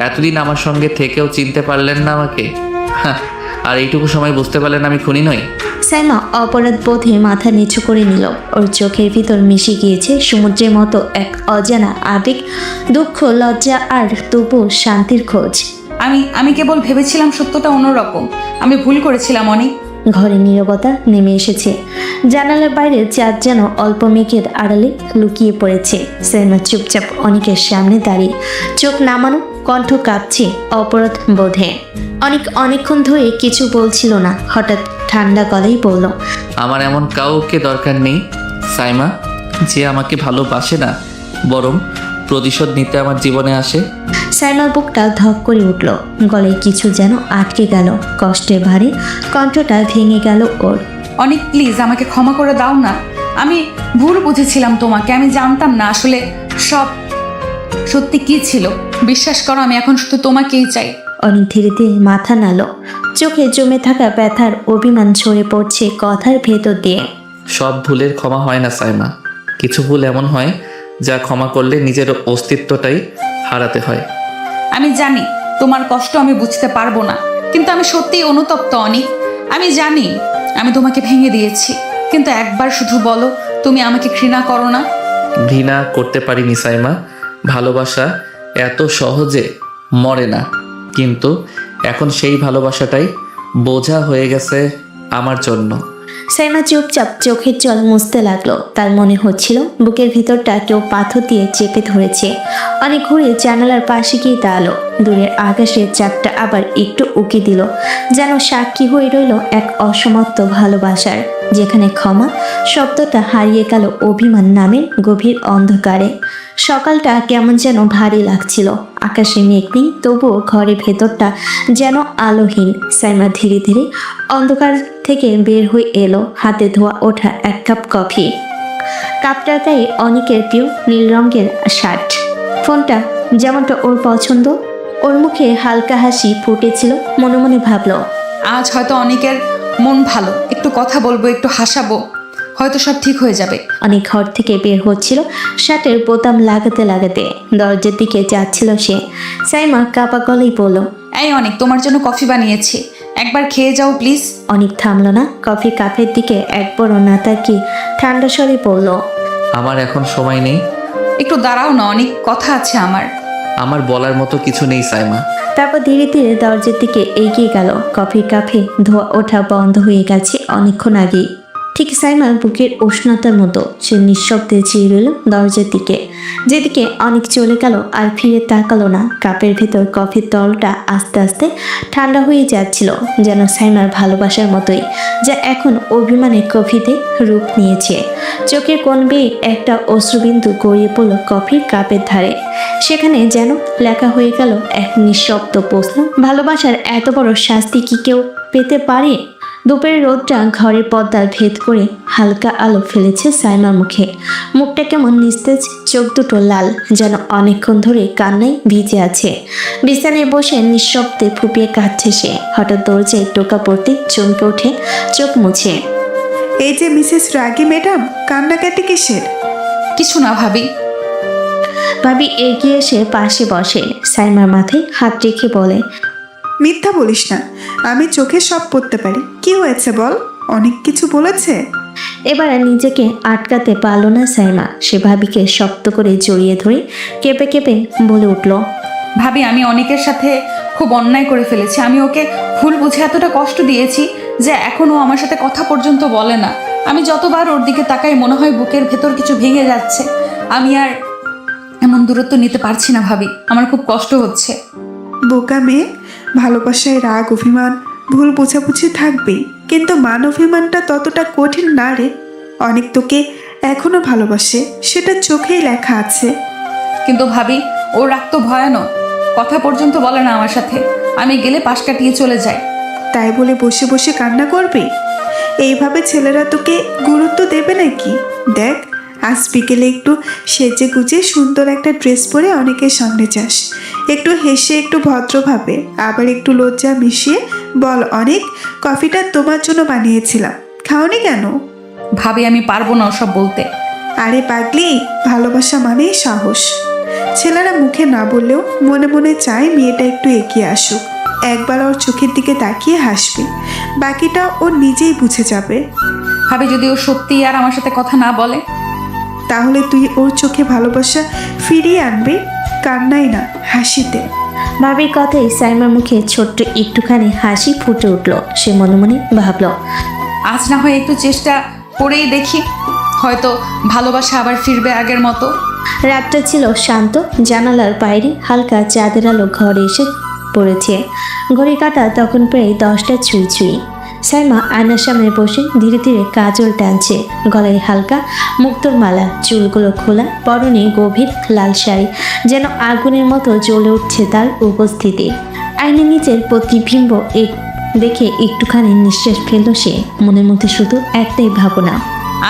এতদিন আমার সঙ্গে থেকেও চিনতে পারলেন না আমাকে? হ্যাঁ, আর এইটুকু সময় বুঝতে পারলেন আমি খুনি নই? সাইমা অপরাধ বোধে মাথা নিচু করে নিল। ওর চোখের ভিতর মিশে গিয়েছে সমুদ্রের মতো এক অজানা আবেগ, দুঃখ, লজ্জা আর তবু শান্তির খোঁজ। আমি কেবল ভেবেছিলাম সত্যটা অন্যরকম, আমি ভুল করেছিলাম অনেক। ঘরে নীরবতা নেমে এসেছে, জানালার বাইরে চাঁদ যেন অল্প মেঘের আড়ালে লুকিয়ে পড়েছে। সাইমা চুপচাপ অনেকের সামনে দাঁড়িয়ে, চোখ নামানো, কণ্ঠ কাঁপছে অপরাধ বোধে। অনেকক্ষণ ধরে কিছু বলছিল না, হঠাৎ ঠান্ডা গলায় বলল, আমার এমন কাউকে দরকার নেই সাইমা, যে আমাকে ভালোবাসে না, বরং প্রতিশোধ নিতে আমার জীবনে আসে। সাইমার বুকটা ধক করে উঠল, গলায় কিছু যেন আটকে গেল, কষ্টের ভারে কণ্ঠটা ভেঙে গেল ওর। অনেক প্লিজ আমাকে ক্ষমা করে দাও না, আমি ভুল বুঝেছিলাম তোমাকে, আমি জানতাম না আসলে সব সত্যি কি ছিল। বিশ্বাস করো, আমি এখন শুধু তোমাকেই চাই। অনেক ধীরে ধীরে মাথা নাড়ল, চোখে জমে থাকা ব্যথার অভিমান ঝরে পড়ছে কথার ভেতর দিয়ে। সব ভুলের ক্ষমা হয় না সাইমা, কিছু ভুল এমন হয় যা ক্ষমা করলে নিজের অস্তিত্বটাই হারাতে হয়। আমি জানি তোমার কষ্ট আমি বুঝতে পারবো না, কিন্তু আমি সত্যিই অনুতপ্ত অনেক। আমি জানি আমি তোমাকে ভেঙে দিয়েছি, কিন্তু একবার শুধু বলো তুমি আমাকে ঘৃণা করো না। ঘৃণা করতে পারিনি সাইমা, ভালোবাসা এত সহজে মরে না, কিন্তু এখন সেই ভালোবাসাটাই বোঝা হয়ে গেছে আমার জন্য। সাইমা চুপচাপ চোখের জল মুছতে লাগলো। তার মনে হচ্ছিল বুকের ভিতরটা কেউ পাথর দিয়ে চেপে ধরেছে। অনেক ঘুরে জানালার পাশে গিয়ে দাঁড়ালো, দূরের আকাশের চাঁদটা আবার একটু উকি দিল, যেন সাক্ষী হয়ে রইল এক অসমাপ্ত ভালোবাসার, যেখানে ক্ষমা শব্দটা হারিয়ে গেল অভিমান নামের গভীর অন্ধকারে। সকালটা কেমন যেন ভারী লাগছিল, আকাশে মেঘ নেই, তবুও ঘরের ভেতরটা যেন আলোহীন। সাইমা ধীরে ধীরে অন্ধকার থেকে বের হয়ে এলো, হাতে ধোয়া ওঠা এক কাপ কফি। কাপটার গায়ে অনেকের প্রিয় নীল রঙের শার্ট, ফোনটা যেমনটা ওর পছন্দ। ওর মুখে হালকা হাসি ফুটেছিল, মনে মনে ভাবলো, আজ হয়তো অনেকের মন ভালো, একটু কথা বলবো, একটু হাসাবো, হয়তো সব ঠিক হয়ে যাবে। অনেক ঘর থেকে বের হচ্ছিল, শার্টের বোতাম লাগাতে লাগাতে দরজার দিকে যাচ্ছিল সে। সাইমা কাপা গলেই বলল, এই অনেক, তোমার জন্য কফি বানিয়েছি, একবার খেয়ে যাও প্লিজ। অনেক থামলো না, কফি কাপের দিকে একবারও না তাকিয়ে ঠান্ডা স্বরে বলল, আমার এখন সময় নেই। একটু দাঁড়াও না অনেক, কথা আছে আমার বলার মতো কিছু নেই সাইমা। তারপর ধীরে ধীরে দরজার দিকে এগিয়ে গেল। কফির কাপে ধোয়া ওঠা বন্ধ হয়ে গেছে অনেকক্ষণ আগেই। ঠিক সাইমার বুকের উষ্ণতার মতো সে নিঃশব্দে চেয়ে রইল দরজার দিকে, যেদিকে অনেক চলে গেল আর ফিরে তাকালো না। কাপের ভেতর কফির তরলটা আস্তে আস্তে ঠান্ডা হয়ে যাচ্ছিল, যেন সাইমার ভালোবাসার মতোই, যা এখন অভিমানের কফিতে রূপ নিয়েছে। চোখের কোণ বেয়ে একটা অশ্রুবিন্দু গড়িয়ে পড়ল কফির কাপের ধারে। সেখানে যেন লেখা হয়ে গেল এক নিঃশব্দ প্রশ্ন, ভালোবাসার এত বড় শাস্তি কি কেউ পেতে পারে? দুপুরের রোদটা ঘরের পর্দা ভেদ করে হালকা আলো ফেলেছে সাইমার মুখে। মুখটা কেমন নিস্তেজ, চোখ দুটো লাল, যেন অনেকক্ষণ ধরে কান্নায় ভিজে আছে। বিছানায় বসে নিঃশব্দে ফুপিয়ে কাঁদছে সে। হঠাৎ দরজায় টোকা পড়তে চমকে ওঠে, চোখ মুছে। এই যে মিসেস রাগী ম্যাডাম, কান্নাকাটি কিসের? কিছু না ভাবি। ভাবি এগিয়ে এসে পাশে বসে, সাইমার মাথায় হাত রেখে বলে, মিথ্যা বলিস না, আমি চোখে সব পড়তে পারি। কি হয়েছে বল? অনেক কিছু বলেছে? এবার নিজেকে আটকাতে পারল না সাইমা। সে ভাবিকে শক্ত করে জড়িয়ে ধরে কেঁপে কেঁপে বলে উঠল, ভাবি, আমি অনেকের সাথে খুব অন্যায় করে ফেলেছি। আমি ওকে ভুল বুঝে এতটা কষ্ট দিয়েছি যে এখনও আমার সাথে কথা পর্যন্ত বলে না। আমি যতবার ওর দিকে তাকাই মনে হয় বুকের ভেতর কিছু ভেঙে যাচ্ছে। আমি আর এমন দূরত্ব নিতে পারছি না ভাবি, আমার খুব কষ্ট হচ্ছে। বোকা মেয়ে, ভালোবাসায় রাগ, অভিমান, ভুল বোঝাবুঝি থাকবেই, কিন্তু মান অভিমানটা ততটা কঠিন না রে। অনেক তোকে এখনো ভালোবাসে, সেটা চোখেই লেখা আছে। কিন্তু ভাবি, ওর রাগ তো ভয়ানক, কথা পর্যন্ত বলে না আমার সাথে। আমি গেলে পাশ কাটিয়ে চলে যায়। তাই বলে বসে বসে কান্না করবে? এইভাবে ছেলেরা তোকে গুরুত্ব দেবে নাকি? দেখ, আজ বিকেলে একটু সেজে গুজে সুন্দর একটা ড্রেস পরে অনেকের সামনে যাস, একটু হেসে, একটু ভদ্রভাবে, আবার একটু লজ্জা মিশিয়ে বল, অনেক কফিটা তোমার জন্য বানিয়েছিলাম, খাওনি কেন? ভাবি, আমি পারবো না ওসব বলতে। আরে পাগলি, ভালোবাসা মানেই সাহস। ছেলেরা মুখে না বললেও মনে মনে চায় মেয়েটা একটু এগিয়ে আসুক, একবার ওর চোখের দিকে তাকিয়ে হাসবে, বাকিটা ও নিজেই বুঝে যাবে। ভাবি, যদি ও সত্যি আর আমার সাথে কথা না বলে? তাহলে তুই ওর চোখে ভালোবাসা ফিরিয়ে আনবে, কান্নাই না, হাসিতে। ভাবির কথায় সাইমার মুখে ছোট্ট একটুখানি হাসি ফুটে উঠল। সে মনে মনে ভাবল, আজ না হয় একটু চেষ্টা করেই দেখি, হয়তো ভালোবাসা আবার ফিরবে আগের মতো। রাতটা ছিল শান্ত। জানালার বাইরে হালকা চাঁদের আলো ঘরে এসে পড়েছে। ঘড়ি কাঁটা তখন প্রায় 10টা ছুঁই ছুঁই। সাইমা আয়নার সামনে বসে ধীরে ধীরে কাজল টানছে। গলায় হালকা মুক্তোর মালা, চুলগুলো খোলা, পরনে গভীর লাল শাড়ি, যেন আগুনের মতো জ্বলে উঠছে তার উপস্থিতি। আয়নার নিচের প্রতিবিম্ব দেখে একটুখানি নিঃশ্বাস ফেলল সে। মনের মধ্যে শুধু একটাই ভাবনা,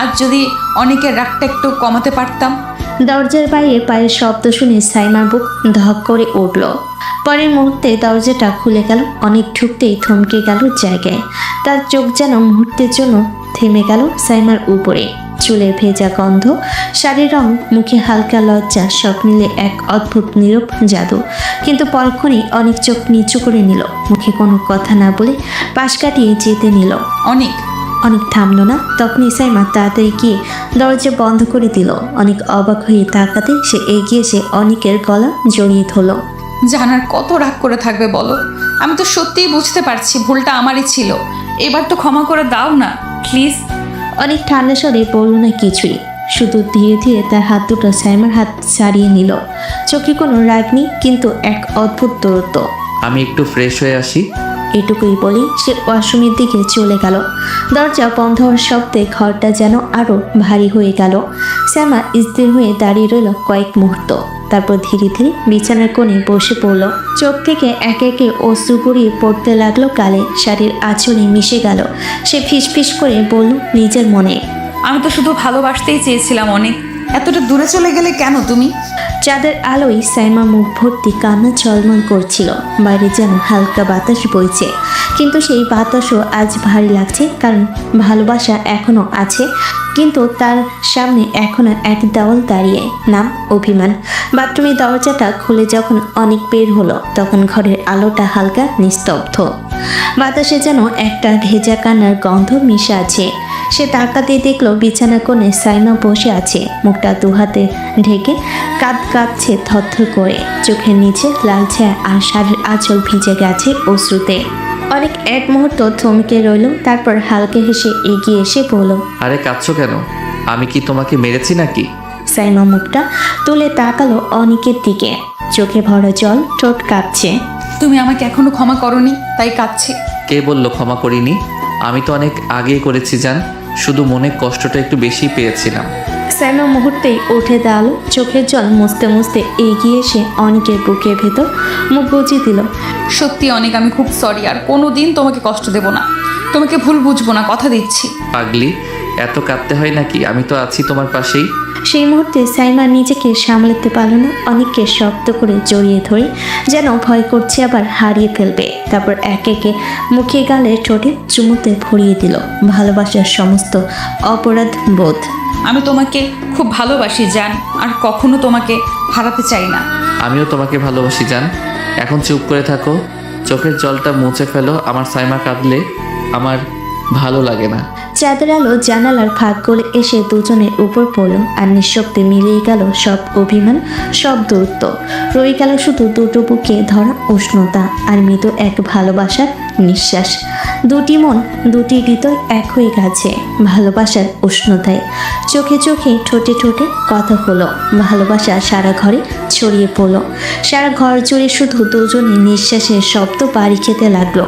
আজ যদি অনেকের রাগটা একটু কমাতে পারতাম। দরজার বাইরে পায়ের শব্দ শুনে সাইমার বুক ধক করে উঠল। পরের মুহূর্তে দরজাটা খুলে গেল। অনেক ঢুকতেই থমকে গেল জায়গায়। তার চোখ যেন মুহূর্তের জন্য থেমে গেল সাইমার উপরে। চুলের ভেজা গন্ধ, শাড়ির রং, মুখে হালকা লজ্জা, সব মিলে এক অদ্ভুত নীরব জাদু। কিন্তু পরক্ষণেই অনেক চোখ নিচু করে নিল, মুখে কোনো কথা না বলে পাশ কাটিয়ে যেতে নিল। অনেক থামলো না। তখনই সাইমা তাড়াতাড়ি গিয়ে দরজা বন্ধ করে দিল। অনেক অবাক হয়ে তাকাতে সে এগিয়ে এসে অনেকের গলা জড়িয়ে ধরল। জানার কত রাগ করে থাকবে বলো? আমি তো সত্যিই বুঝতে পারছি ভুলটা আমারই ছিল। এবার তো ক্ষমা করে দাও না প্লিজ। অনেক ঠান্ডা স্বরে বলল না কিছুই, শুধু ধীরে ধীরে তার হাত দুটো সাইমার হাত ছাড়িয়ে নিল। চোখে কোনো রাগ নেই, কিন্তু এক অদ্ভুত দূরত্ব। আমি একটু ফ্রেশ হয়ে আসি। এটুকুই বলেই সে ওয়াশরুমের দিকে চলে গেল। দরজা বন্ধ হওয়ার শব্দে ঘরটা যেন আরো ভারী হয়ে গেল। শ্যামা স্থির হয়ে দাঁড়িয়ে রইল কয়েক মুহূর্ত, তারপর ধীরে ধীরে বিছানার কোণে বসে পড়ল। চোখ থেকে একে একে অশ্রু গড়িয়ে পড়তে লাগলো গালে, শাড়ির আঁচলে মিশে গেল। সে ফিসফিস করে বলল নিজের মনে, আমি তো শুধু ভালোবাসতেই চেয়েছিলাম অনেক। এতটা দূরে চলে গেলে কেন তুমি? চাঁদের আলোয় সাইমা মুখ ভর্তি কান্না ঝলমল করছিল। বাইরে যেন হালকা বাতাস বইছে, কিন্তু সেই বাতাসও আজ ভারী লাগছে, কারণ ভালোবাসা এখনো আছে, কিন্তু তার সামনে এখনো এক দেওয়াল দাঁড়িয়ে, নাম অভিমান। বাথরুমের দরজাটা খুলে যখন অনেক বের হলো, তখন ঘরের আলোটা হালকা নিস্তব্ধ। বাতাসে যেন একটা ভেজা কান্নার গন্ধ মিশে আছে। সে তাকাতে দেখলো বিছানা কোণে সাইমা বসে আছে, মুখটা দুহাতে ঢেকে কাঁদ কাঁদছে থরথর করে। চোখের নিচে লাল ছায়া আর শাড়ির আঁচল ভিজে গেছে অশ্রুতে। অনেক এক মুহূর্ত থমকে রইল, তারপর হালকা হেসে এগিয়ে এসে বলল। আরে কাঁদছো কেন? আমি কি তোমাকে মেরেছি নাকি? সাইমা মুখটা তুলে তাকালো অনিকের দিকে, চোখে ভরা জল, ঠোঁট কাঁপছে। তুমি আমাকে এখনো ক্ষমা করনি, তাই কাঁদছি। কে বললো ক্ষমা করিনি? আমি তো অনেক আগেই করেছি জান, শুধু মনে কষ্টটা একটু বেশি পেয়েছিলাম। সাইমা মুহূর্তেই উঠে দাঁড়ালো, চোখের জল মুছতে মুছতে এগিয়ে এসে অনিকের বুকের ভেতর মুখ গুজিয়ে দিল। সত্যি অনেক, আমি খুব সরি, আর কোনো দিন তোমাকে কষ্ট দেব না, তোমাকে ভুল বুঝবো না, কথা দিচ্ছি। পাগলি, এত কাঁদতে হয় নাকি? আমি তো আছি তোমার পাশেই। সেই মুহূর্তে সাইমা নিজেকে সামলাতে পারল না, অনেককে শক্ত করে জড়িয়ে ধরে যেন ভয় করছে আবার হারিয়ে ফেলবে। তারপর একে একে মুখে গালে ঠোঁটে চুমুতে ভরিয়ে দিল ভালোবাসার সমস্ত অপরাধ বোধ। আমি তোমাকে খুব ভালোবাসি জান, আর কখনো তোমাকে হারাতে চাই না। আমিও তোমাকে ভালোবাসি জান। এখন চুপ করে থাকো, চোখের জলটা মুছে ফেলো। আমার সাইমা কাঁদলে আমার ভালো লাগে না। চাঁদের আলো জানালার ফাঁক গলে এসে দুজনের উপর পড়ল, আর নিঃশব্দে মিলিয়ে গেল সব অভিমান, সব দূরত্ব। রয়ে গেল শুধু দুটো বুকে ধরা উষ্ণতা আর মৃদু এক ভালোবাসার নিঃশ্বাস। দুটি মন, দুটি হৃদয় এক হয়ে গেছে ভালোবাসার উষ্ণতায়। চোখে চোখে, ঠোঁটে ঠোঁটে কথা হলো, ভালোবাসা সারা ঘরে ছড়িয়ে পড়ল। সারা ঘর জুড়ে শুধু দুজনের নিঃশ্বাসের শব্দ বাড়ি খেতে লাগলো।